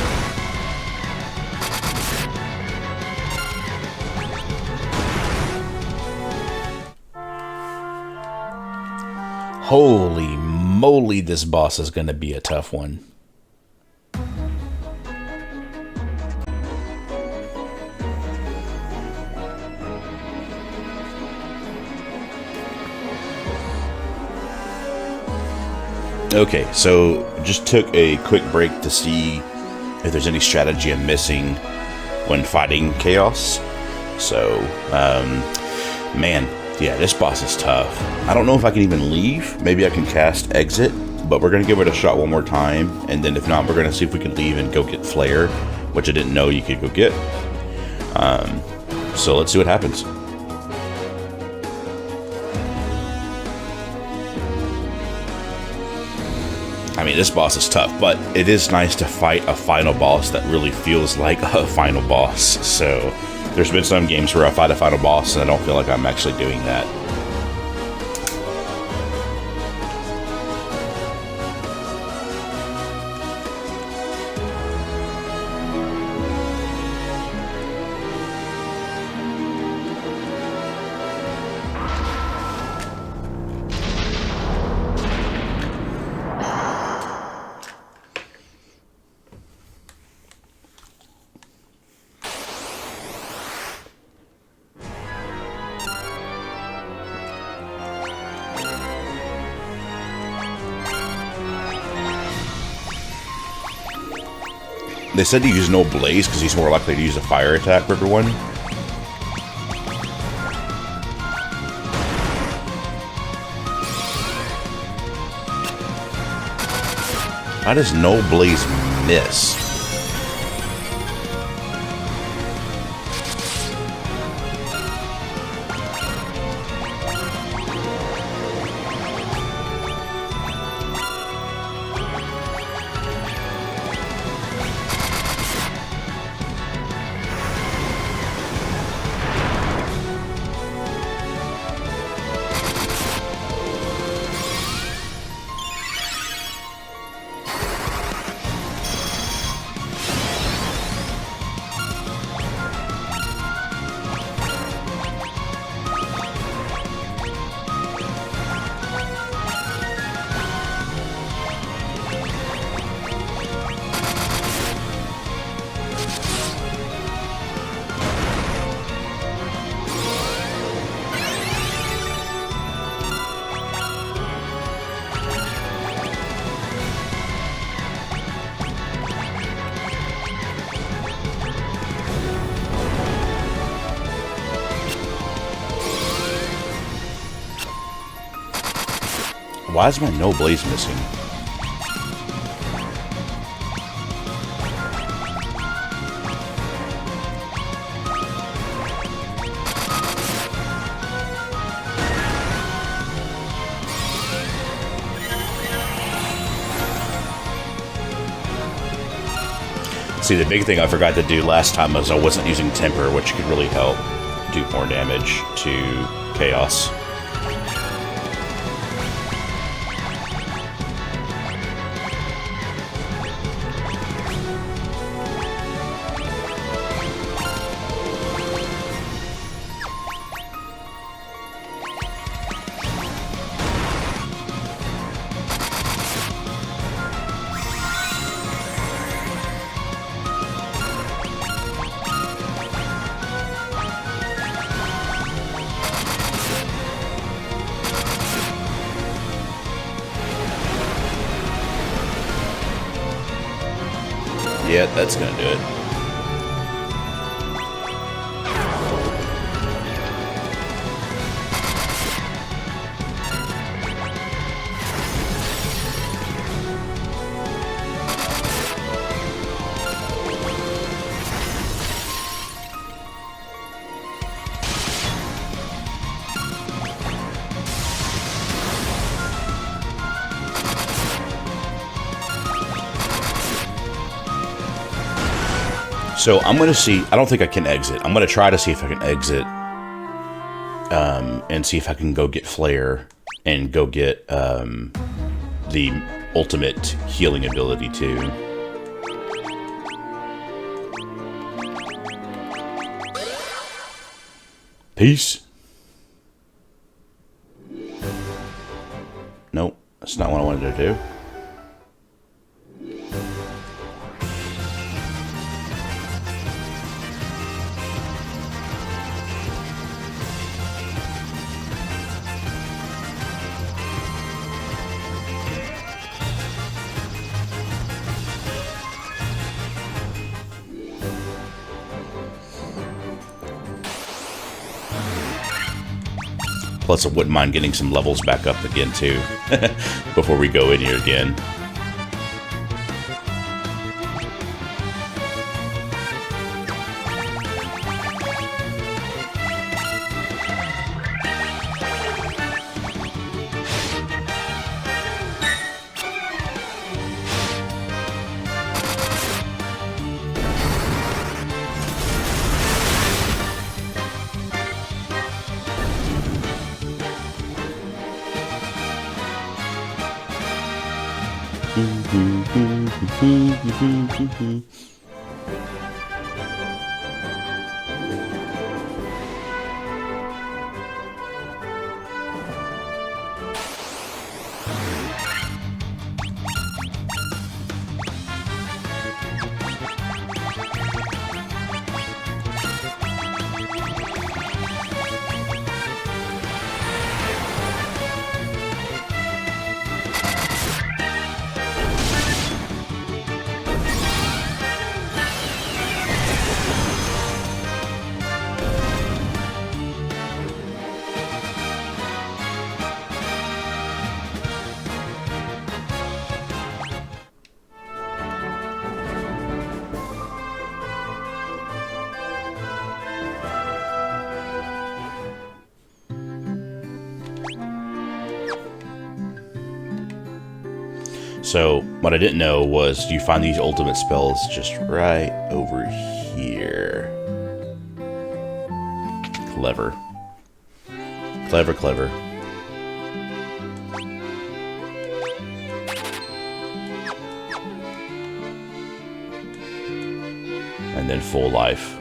[SPEAKER 1] Holy moly, this boss is going to be a tough one. Okay, so just took a quick break to see if there's any strategy I'm missing when fighting Chaos. So, man. Yeah, this boss is tough. I don't know if I can even leave. Maybe I can cast Exit, but we're going to give it a shot one more time. And then if not, we're going to see if we can leave and go get Flare, which I didn't know you could go get. So let's see what happens. I mean, this boss is tough, but it is nice to fight a final boss that really feels like a final boss. So there's been some games where I fight a final boss and I don't feel like I'm actually doing that. They said to use no blaze because he's more likely to use a fire attack for everyone. How does no blaze miss? Why is my no blaze missing? See, the big thing I forgot to do last time was I wasn't using Temper, which could really help do more damage to Chaos. Yeah, that's gonna do it. So I'm going to see, I don't think I can exit. I'm going to try to see if I can exit and see if I can go get Flare and go get the ultimate healing ability too. Peace. Nope, that's not what I wanted to do. Plus, I wouldn't mind getting some levels back up again, too, before we go in here again. So, what I didn't know was you find these ultimate spells just right over here. Clever. Clever, clever. And then full life.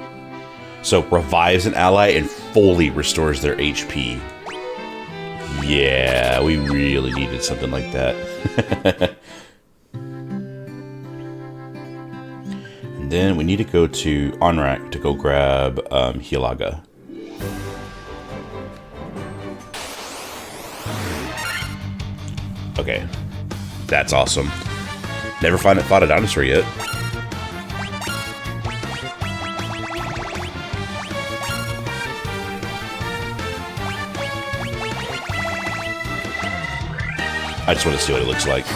[SPEAKER 1] So, revives an ally and fully restores their HP. Yeah, we really needed something like that. And then we need to go to Onrak to go grab Hilaga. Okay, that's awesome. Never fought a dinosaur yet. I just want to see what it looks like.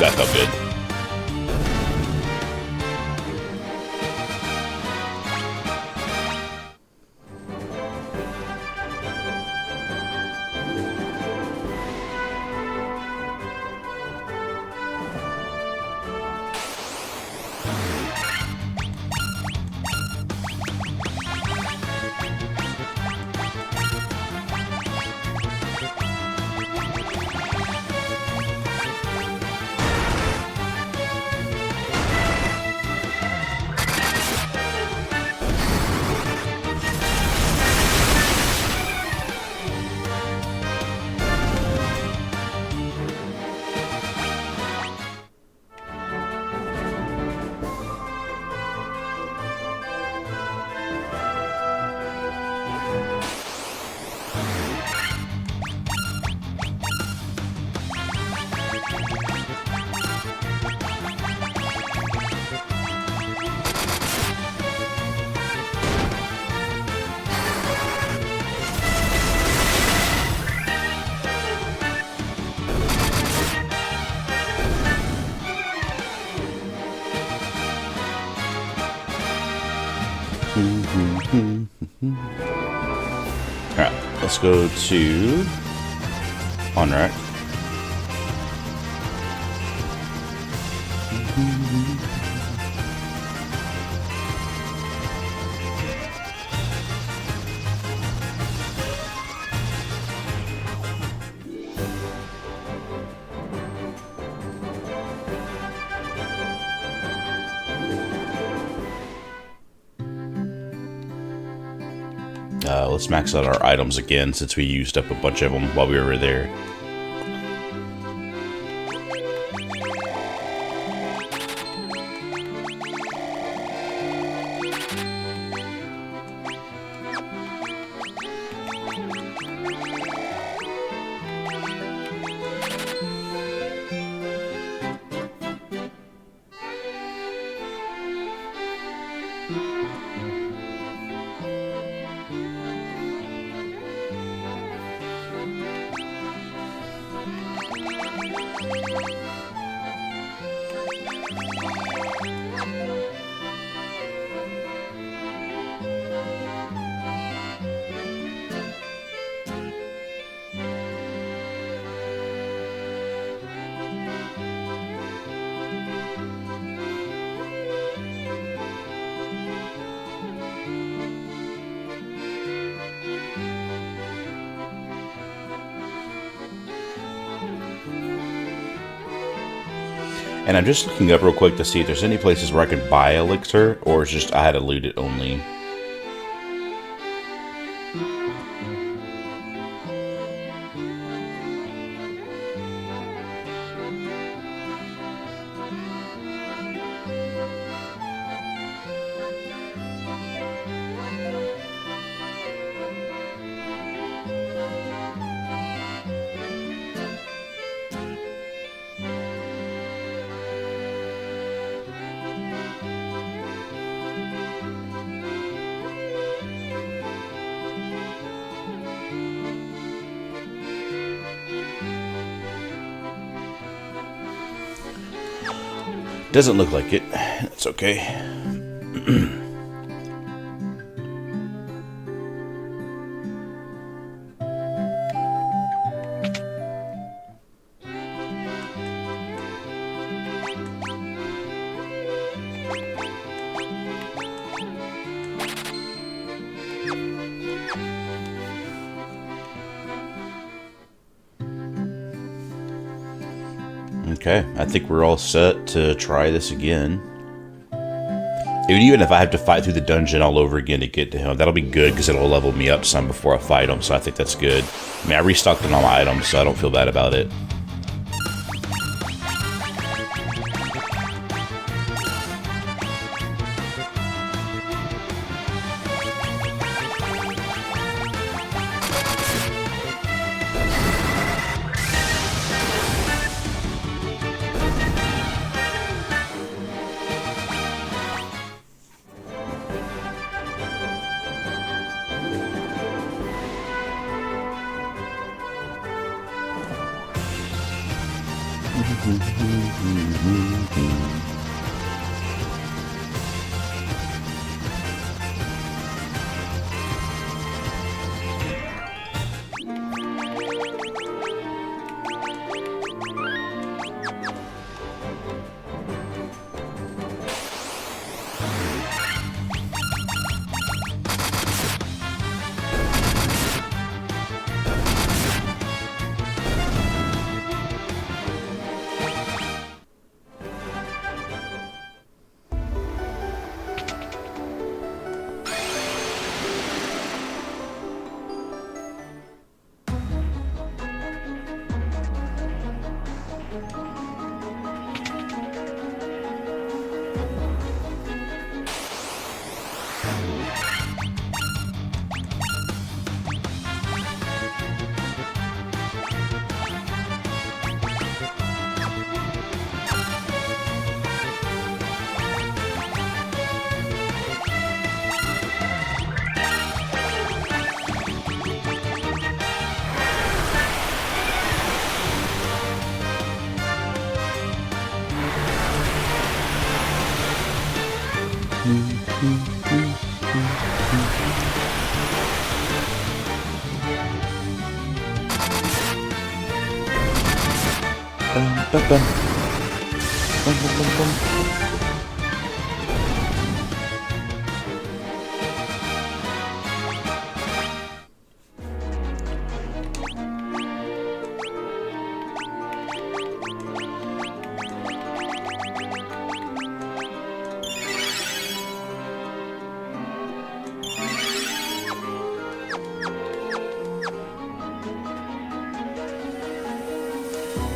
[SPEAKER 1] That felt good. Alright, let's go to Onrak. Let's max out our items again since we used up a bunch of them while we were there. And I'm just looking up real quick to see if there's any places where I can buy elixir, or it's just I had to loot it only. Doesn't look like it. That's okay. Okay, I think we're all set to try this again. Even if I have to fight through the dungeon all over again to get to him, that'll be good because it'll level me up some before I fight him, so I think that's good. I mean, I restocked on all my items, so I don't feel bad about it.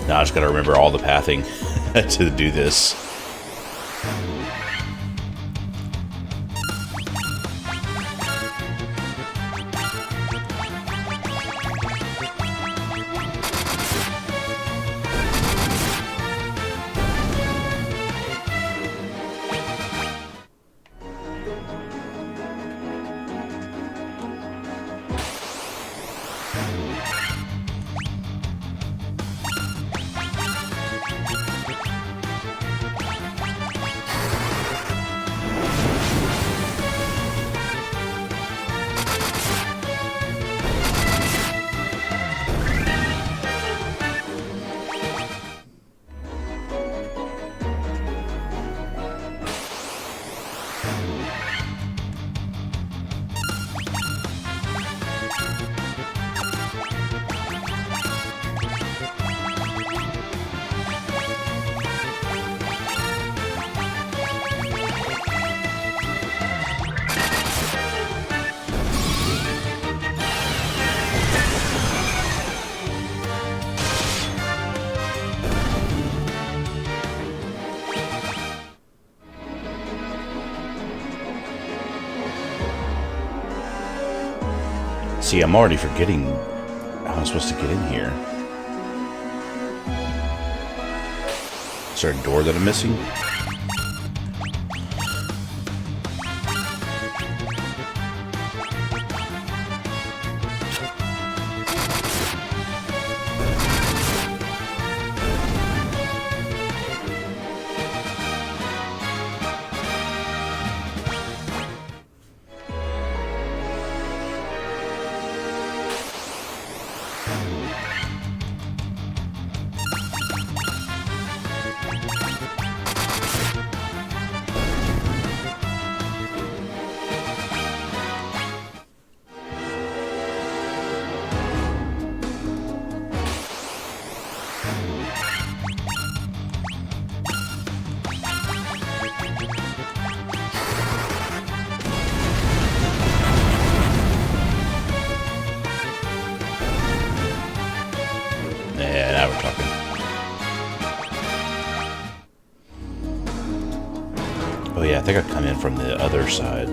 [SPEAKER 1] Now I just gotta remember all the pathing to do this. See, I'm already forgetting how I'm supposed to get in here. Is there a door that I'm missing? from the other side.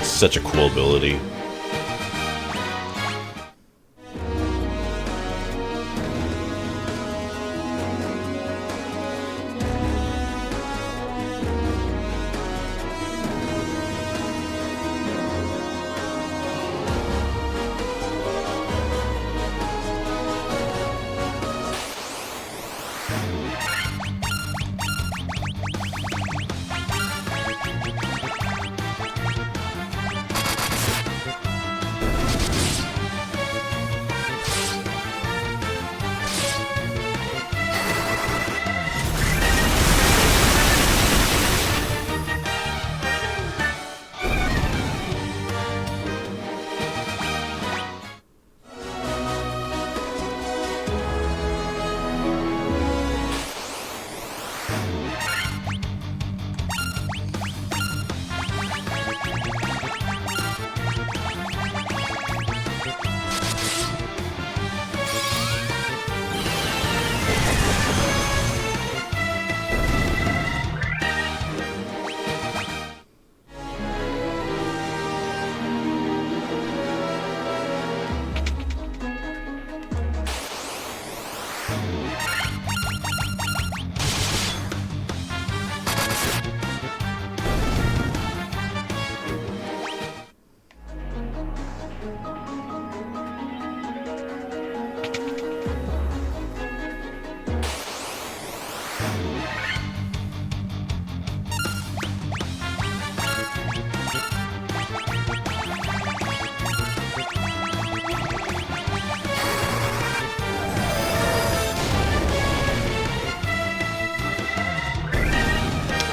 [SPEAKER 1] Such a cool ability.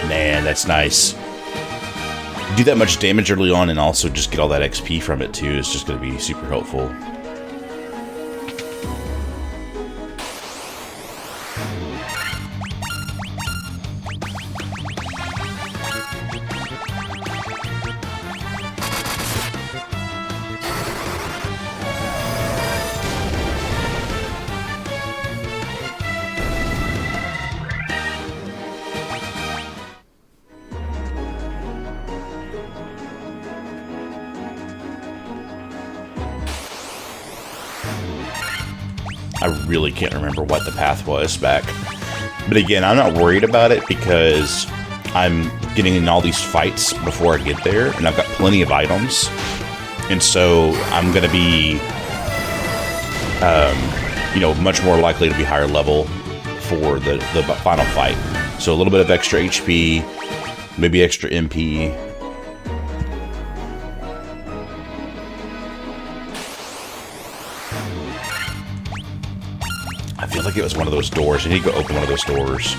[SPEAKER 1] Man, that's nice. Do that much damage early on and also just get all that XP from it too is just going to be super helpful. I really can't remember what the path was back. But again, I'm not worried about it because I'm getting in all these fights before I get there, and I've got plenty of items. And so I'm going to be, much more likely to be higher level for the final fight. So a little bit of extra HP, maybe extra MP. I feel like it was one of those doors. I need to go open one of those doors.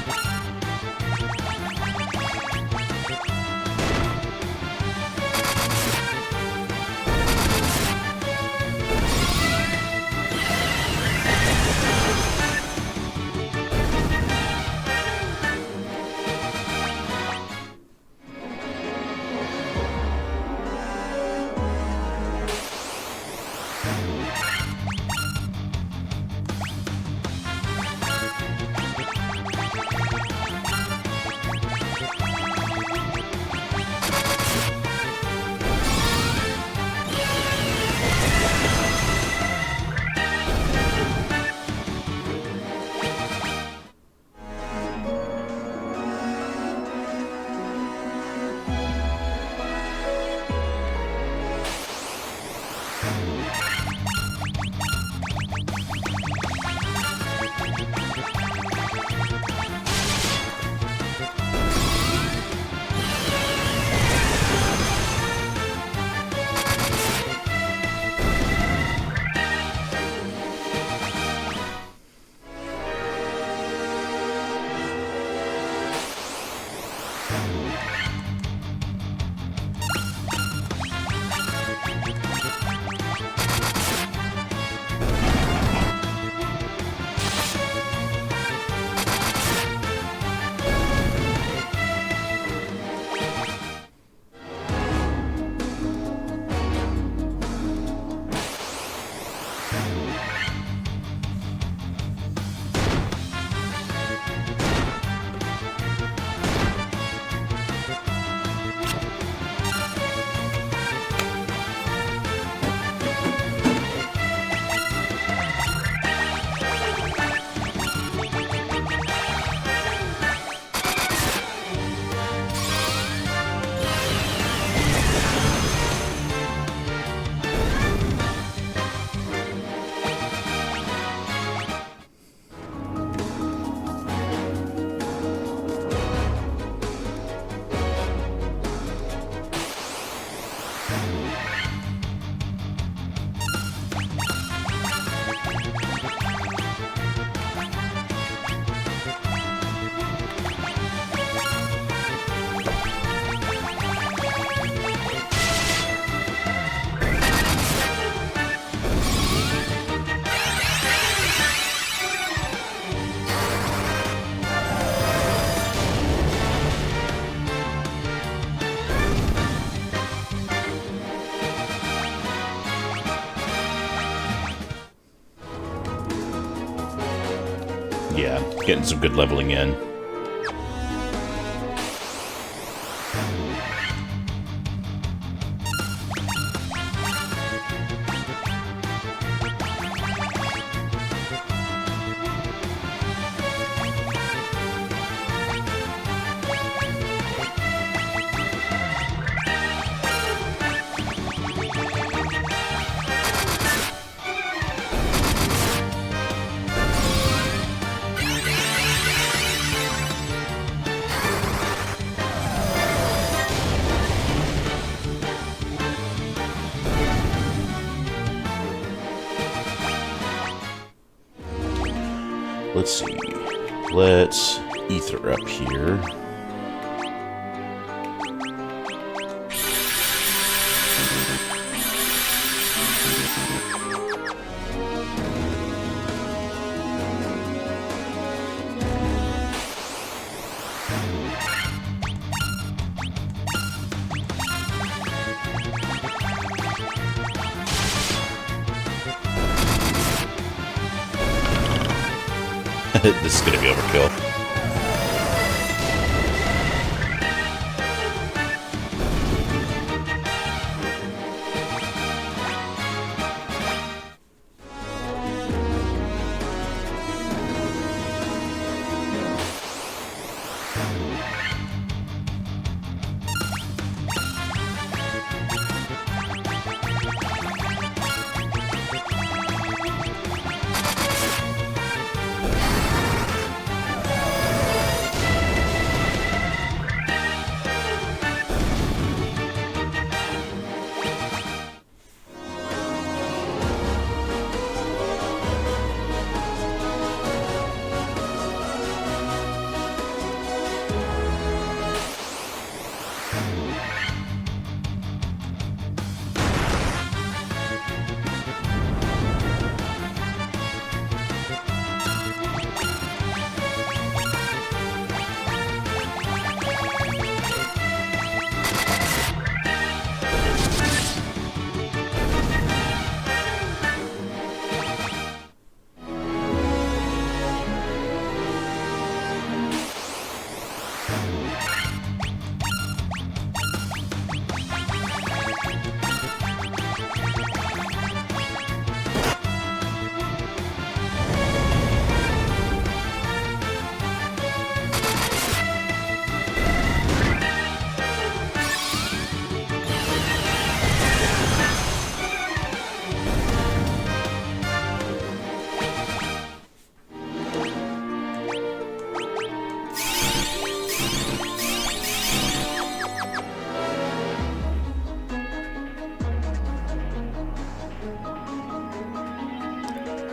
[SPEAKER 1] Yeah, getting some good leveling in. Let's see. Let's ether up here. This is gonna be overkill.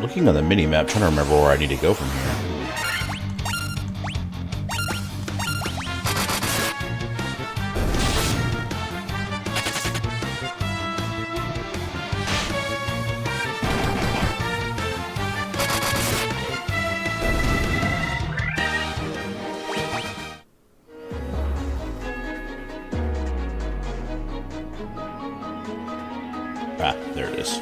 [SPEAKER 1] Looking on the mini-map, trying to remember where I need to go from here. Ah, there it is.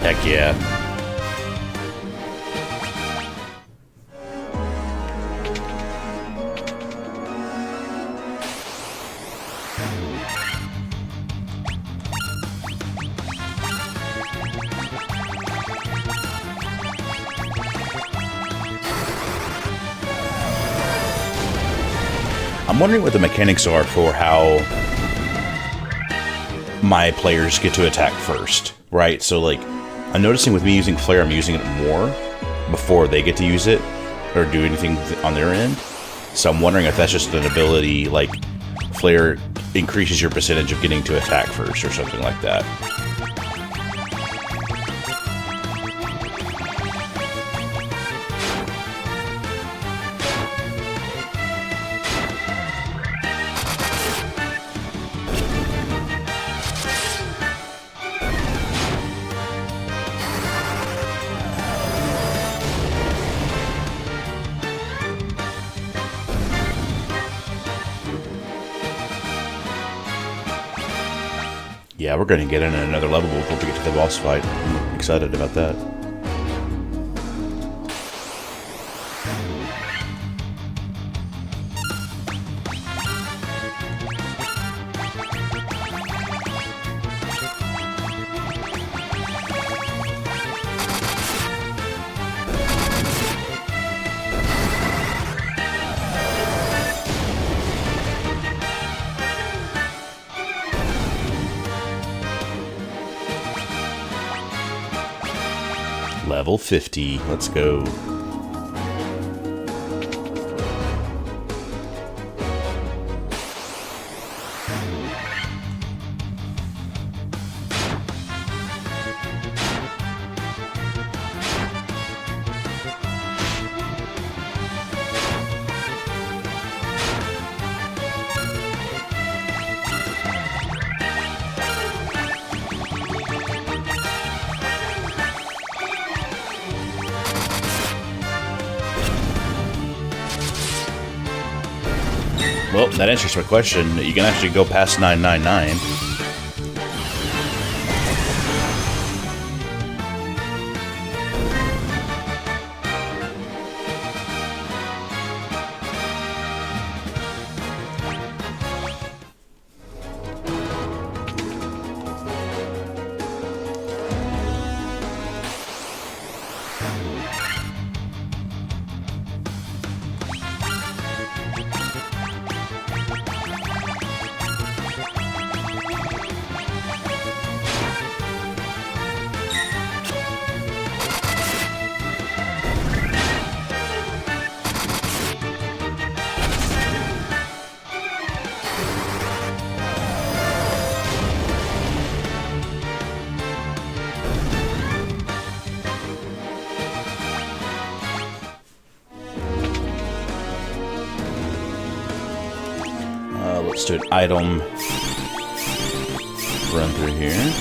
[SPEAKER 1] Heck yeah. I'm wondering what the mechanics are for how my players get to attack first, right? So, like, I'm noticing with me using Flare, I'm using it more before they get to use it or do anything on their end. So I'm wondering if that's just an ability, like, Flare increases your percentage of getting to attack first or something like that. Yeah, we're going to get in another level before we get to the boss fight. I'm excited about that. Level 50. Let's go. Well, that answers my question. You can actually go past 999. Let's do an item run through here.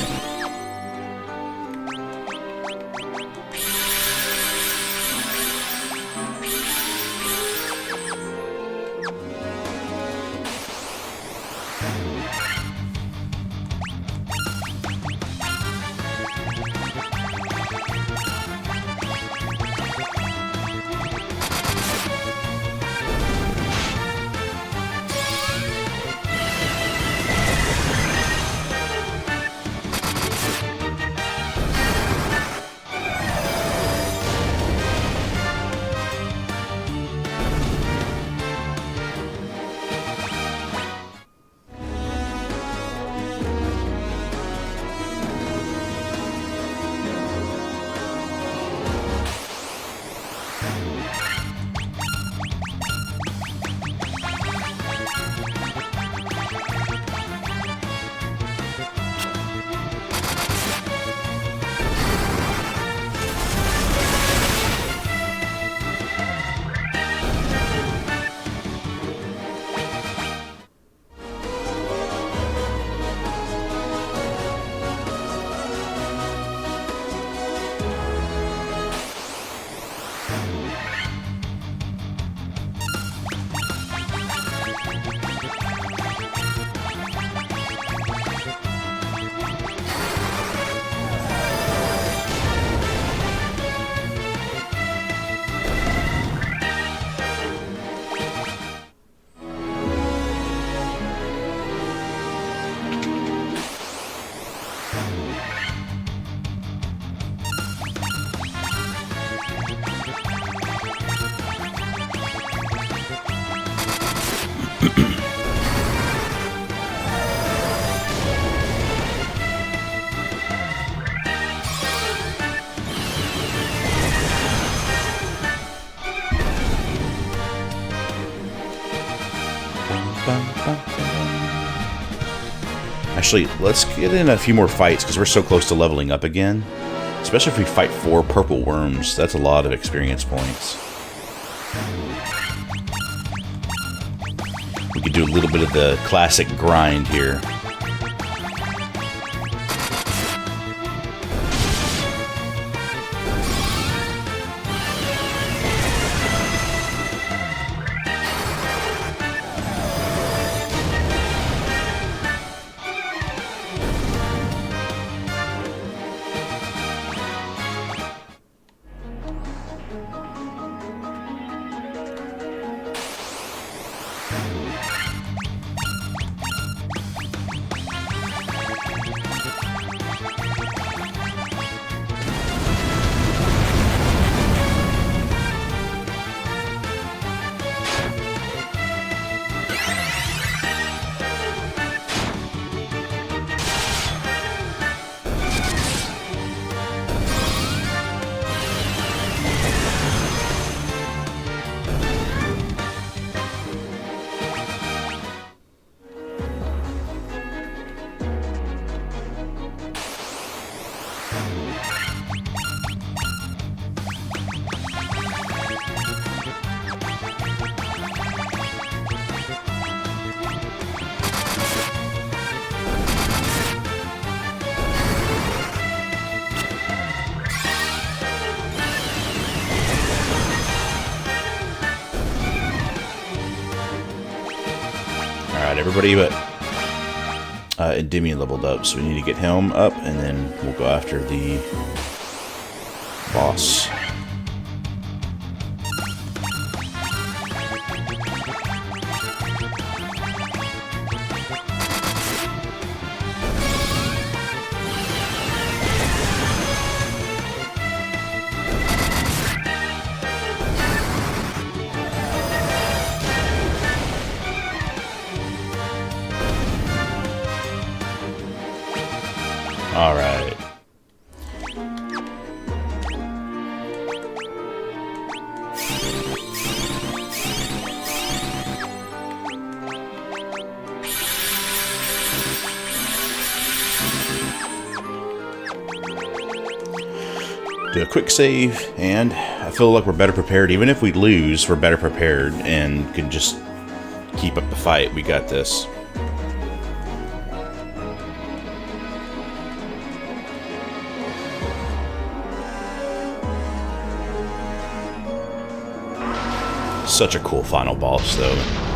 [SPEAKER 1] Actually, let's get in a few more fights because we're so close to leveling up again. Especially if we fight 4 purple worms. That's a lot of experience points. We could do a little bit of the classic grind here. Everybody but Endymion leveled up, so we need to get him up, and then we'll go after the boss. All right. Do a quick save, and I feel like we're better prepared. Even if we lose, we're better prepared and can just keep up the fight. We got this. Such a cool final boss, though.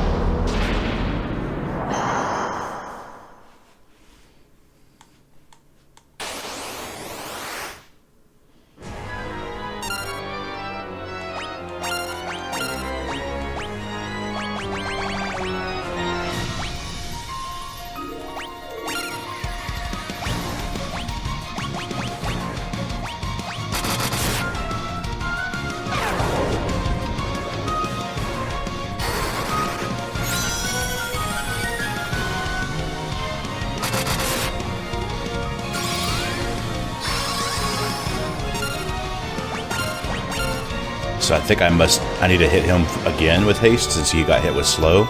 [SPEAKER 1] So I think I need to hit him again with haste since he got hit with slow.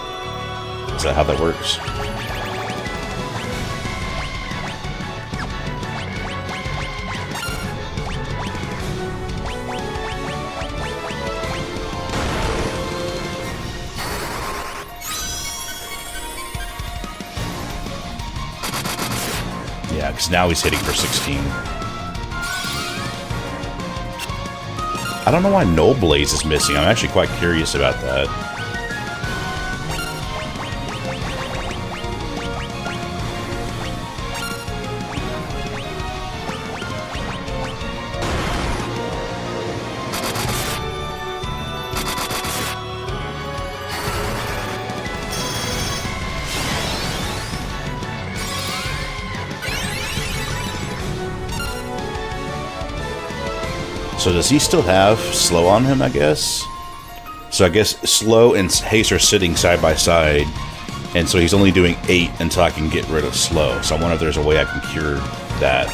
[SPEAKER 1] Is that how that works? Yeah, because now he's hitting for 16. I don't know why Null Blaze is missing. I'm actually quite curious about that. So does he still have slow on him, I guess? So I guess slow and haste are sitting side by side, and so he's only doing 8 until I can get rid of slow. So I wonder if there's a way I can cure that.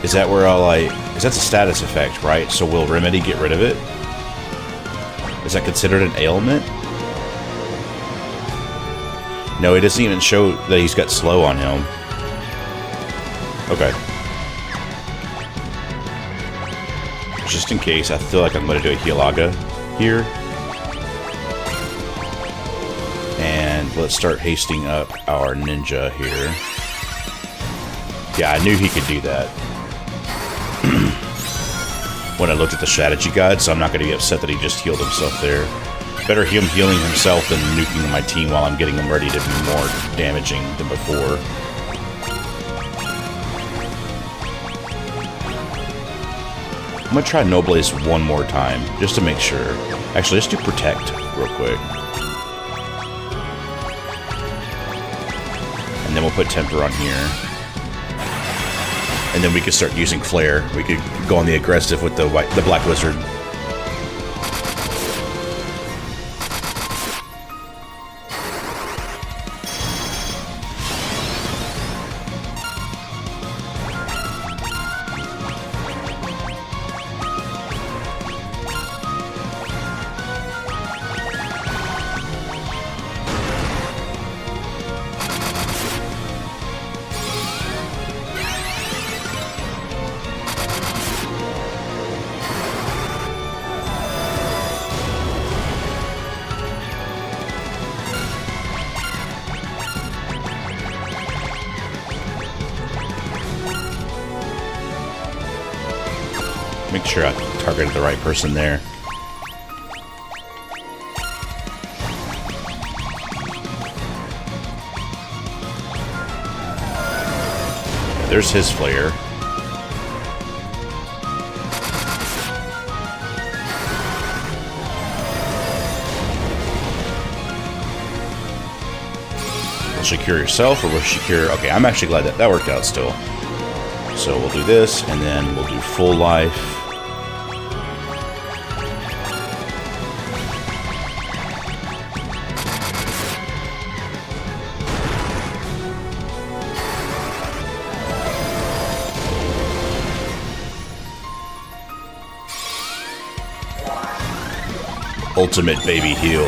[SPEAKER 1] Is that where I'll like... Because that's a status effect, right? So will Remedy get rid of it? Is that considered an ailment? No, it doesn't even show that he's got slow on him. Okay. Just in case, I feel like I'm going to do a Hilaga here. And let's start hasting up our ninja here. Yeah, I knew he could do that when I looked at the strategy guide, so I'm not going to be upset that he just healed himself there. Better him healing himself than nuking my team while I'm getting him ready to be more damaging than before. I'm going to try No Blaze one more time, just to make sure. Actually, let's do Protect real quick. And then we'll put Temper on here. And then we could start using Flare. We could go on the aggressive with the Black Wizard. Make sure I targeted the right person there. There's his flare. Will she cure yourself, or will she cure... Okay, I'm actually glad that worked out still. So we'll do this, and then we'll do full life. Ultimate baby heal.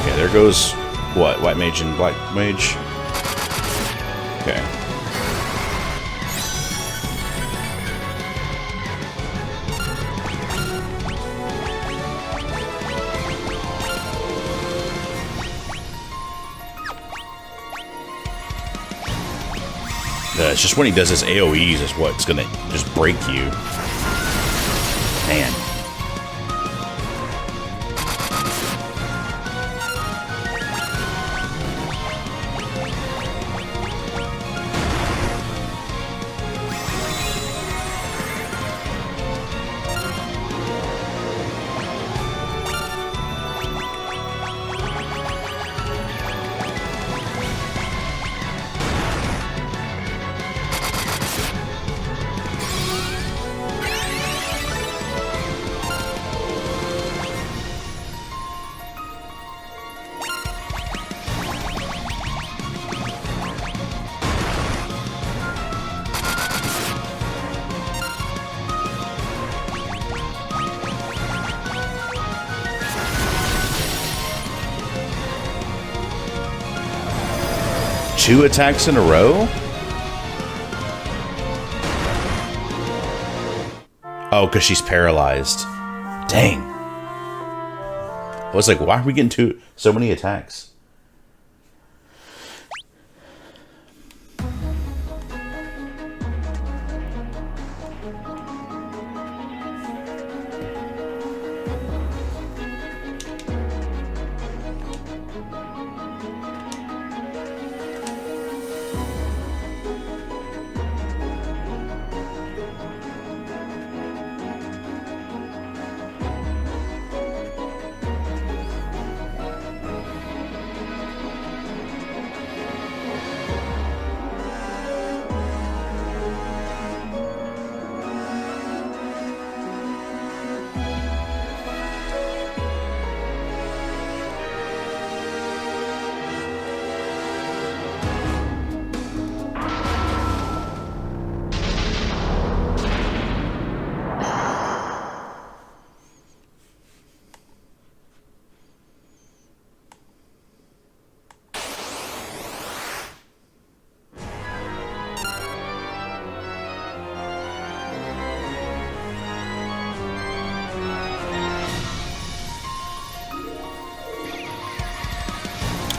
[SPEAKER 1] Okay, there goes what? White Mage and Black Mage. Okay. It's just when he does his AoEs is what's gonna just break you. Man. Two attacks in a row? Oh, because she's paralyzed. Dang. I was like, why are we getting so many attacks?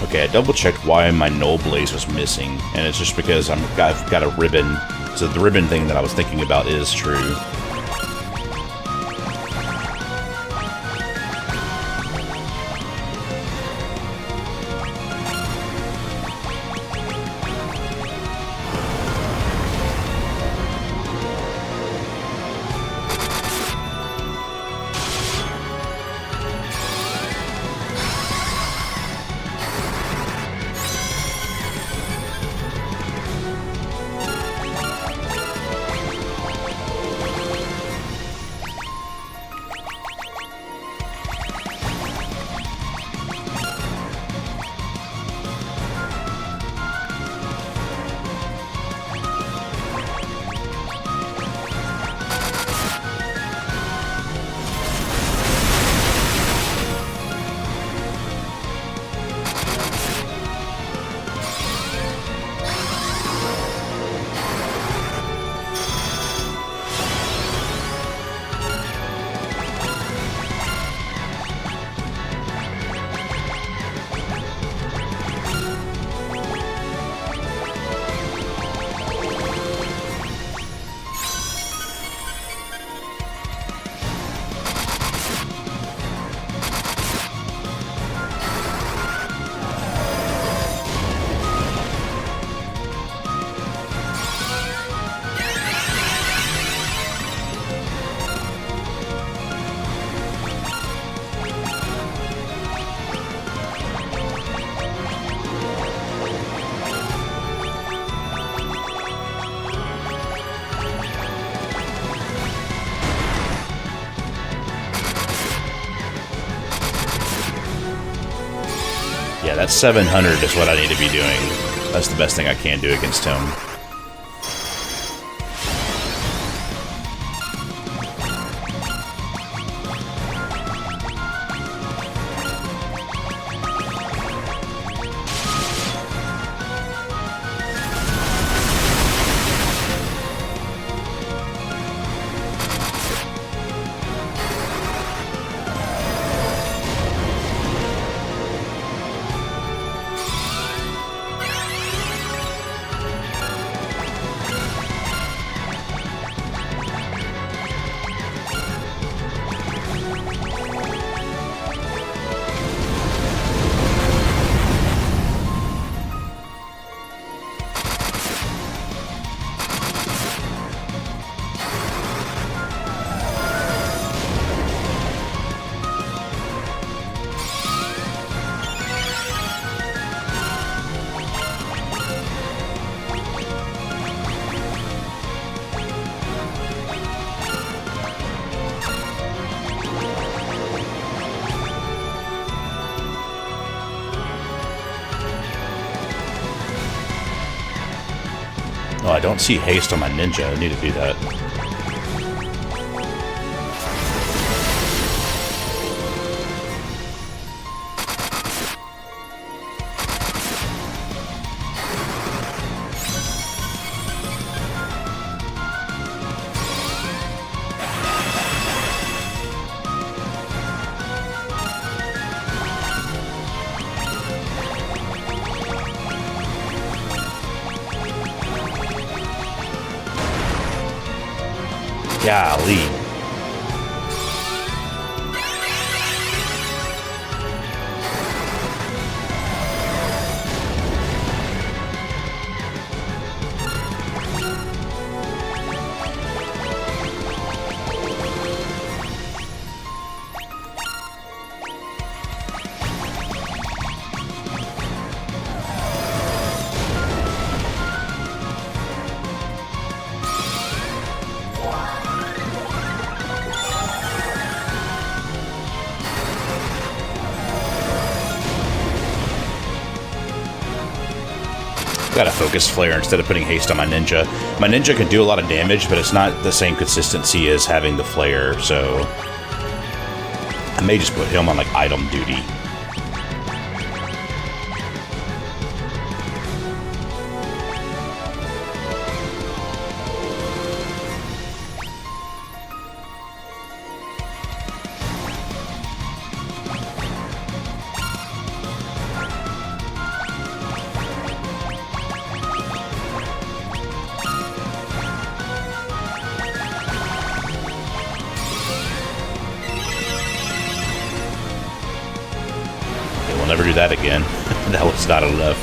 [SPEAKER 1] Okay, I double-checked why my Null Blaze was missing, and it's just because I've got a ribbon. So the ribbon thing that I was thinking about is true. Yeah, that's 700 is what I need to be doing. That's the best thing I can do against him. Oh, I don't see haste on my ninja. I need to do that. Golly. Got a focus flare instead of putting haste on my ninja. My ninja can do a lot of damage, but it's not the same consistency as having the flare, so I may just put him on like item duty. that again. That was not enough.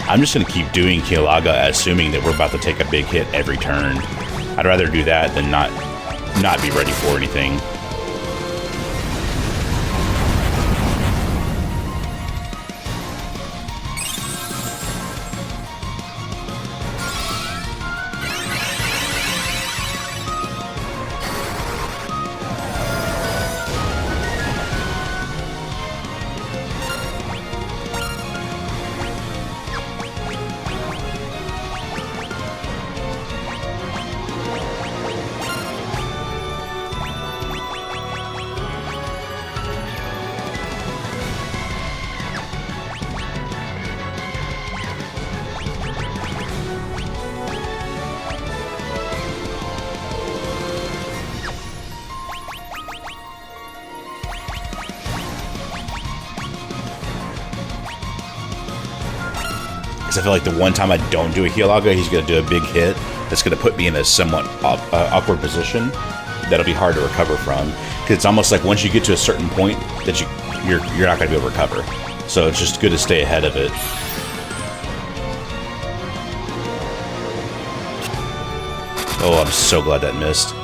[SPEAKER 1] I'm just going to keep doing Kilaga, assuming that we're about to take a big hit every turn. I'd rather do that than not be ready for anything. I feel like the one time I don't do a Kilaga, he's going to do a big hit that's going to put me in a somewhat awkward position that'll be hard to recover from. Because it's almost like once you get to a certain point that you're not going to be able to recover. So it's just good to stay ahead of it. Oh, I'm so glad that missed.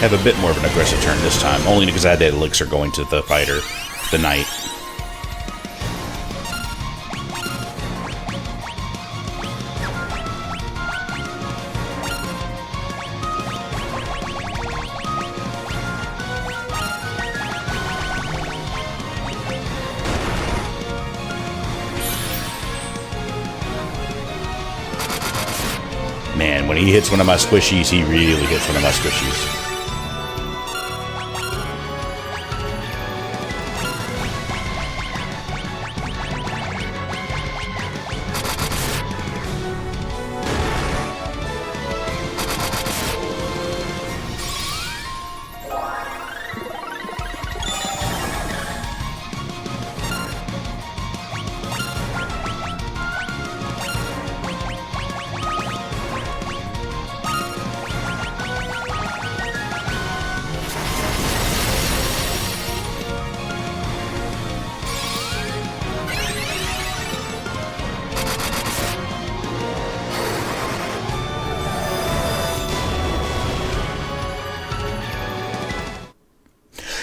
[SPEAKER 1] Have a bit more of an aggressive turn this time, only because I had that elixir going to the fighter, the knight. Man, when he hits one of my squishies, he really hits one of my squishies.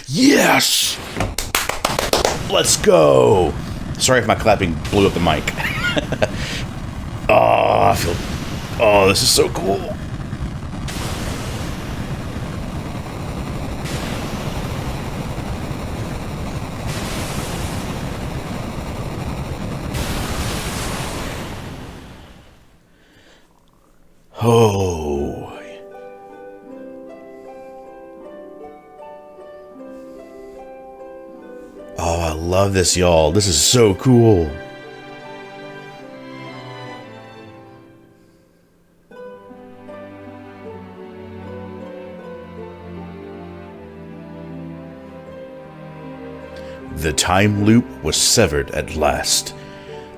[SPEAKER 1] Yes! Let's go! Sorry if my clapping blew up the mic. Oh, I feel... Oh, this is so cool. Oh... Oh, I love this, y'all. This is so cool. The time loop was severed at last.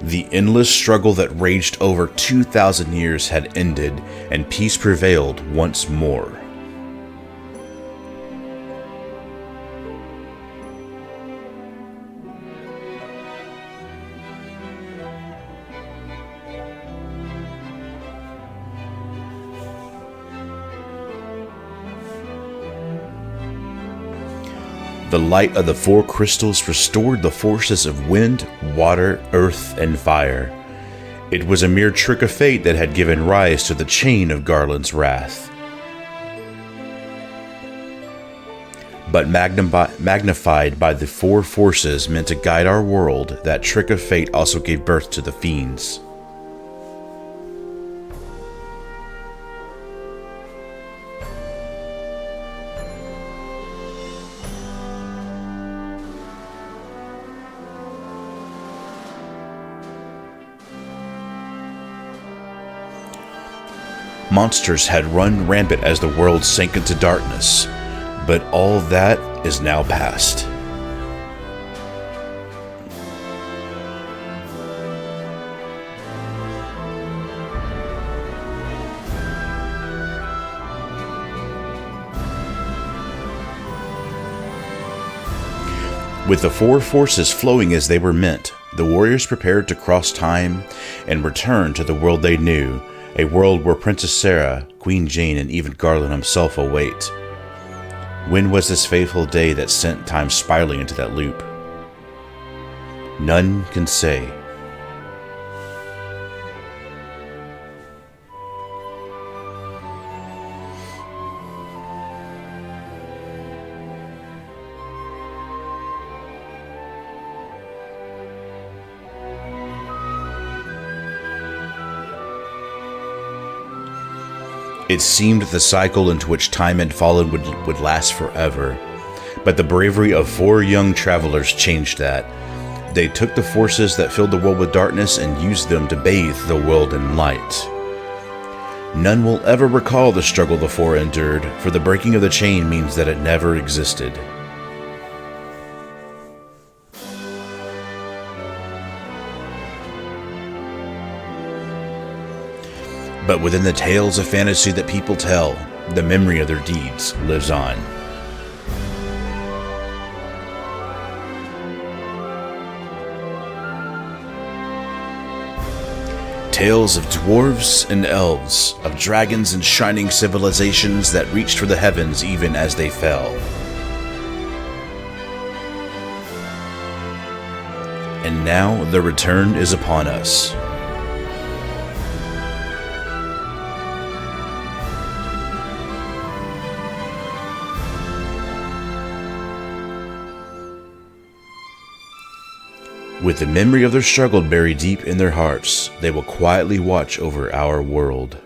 [SPEAKER 1] The endless struggle that raged over 2,000 years had ended, and peace prevailed once more. The light of the four crystals restored the forces of wind, water, earth, and fire. It was a mere trick of fate that had given rise to the chain of Garland's wrath. But magnified by the four forces meant to guide our world, that trick of fate also gave birth to the fiends. Monsters had run rampant as the world sank into darkness, but all that is now past. With the four forces flowing as they were meant, the warriors prepared to cross time and return to the world they knew, a world where Princess Sarah, Queen Jane, and even Garland himself await. When was this fateful day that sent time spiraling into that loop? None can say. It seemed the cycle into which time had fallen would last forever, but the bravery of four young travelers changed that. They took the forces that filled the world with darkness and used them to bathe the world in light. None will ever recall the struggle the four endured, for the breaking of the chain means that it never existed. But within the tales of fantasy that people tell, the memory of their deeds lives on. Tales of dwarves and elves, of dragons and shining civilizations that reached for the heavens even as they fell. And now the return is upon us. With the memory of their struggle buried deep in their hearts, they will quietly watch over our world.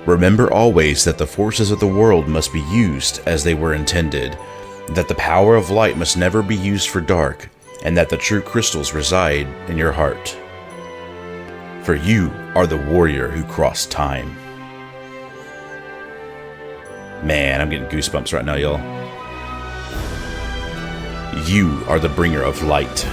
[SPEAKER 1] Remember always that the forces of the world must be used as they were intended, that the power of light must never be used for dark, and that the true crystals reside in your heart. For you are the warrior who crossed time. Man, I'm getting goosebumps right now, y'all. You are the bringer of light.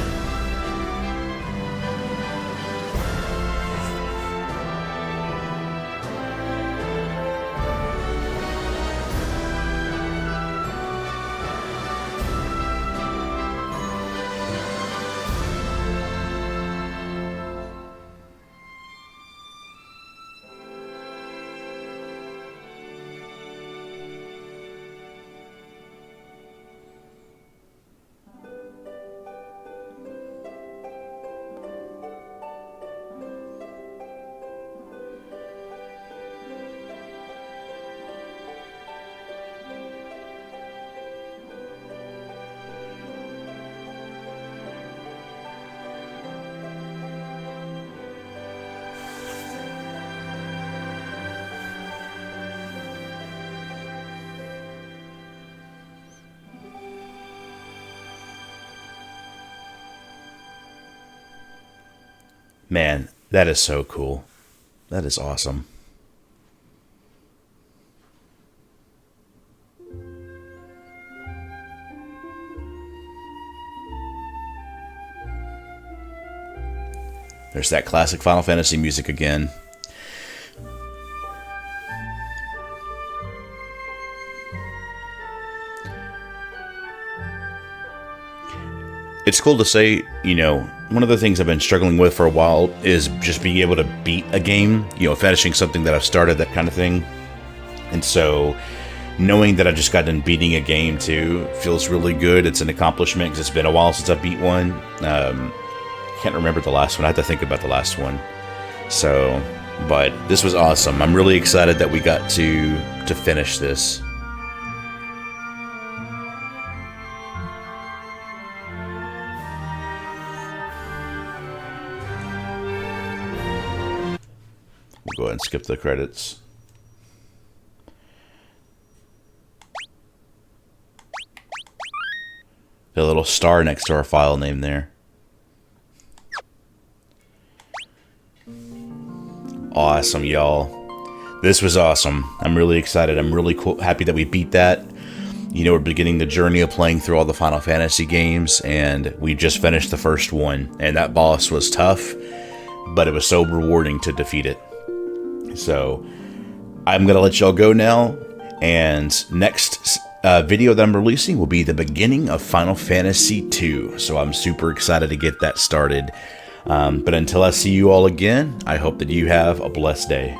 [SPEAKER 1] Man, that is so cool. That is awesome. There's that classic Final Fantasy music again. It's cool to say, you know, one of the things I've been struggling with for a while is just being able to beat a game, you know, finishing something that I've started, that kind of thing. And so knowing that I just got done beating a game too feels really good. It's an accomplishment because it's been a while since I beat one. Can't remember the last one. I have to think about the last one. So, but this was awesome. I'm really excited that we got to finish this. We'll go ahead and skip the credits. The little star next to our file name there. Awesome, y'all. This was awesome. I'm really excited. I'm really happy that we beat that. You know, we're beginning the journey of playing through all the Final Fantasy games, and we just finished the first one. And that boss was tough, but it was so rewarding to defeat it. So, I'm going to let y'all go now, and next video that I'm releasing will be the beginning of Final Fantasy II. So I'm super excited to get that started. But until I see you all again, I hope that you have a blessed day.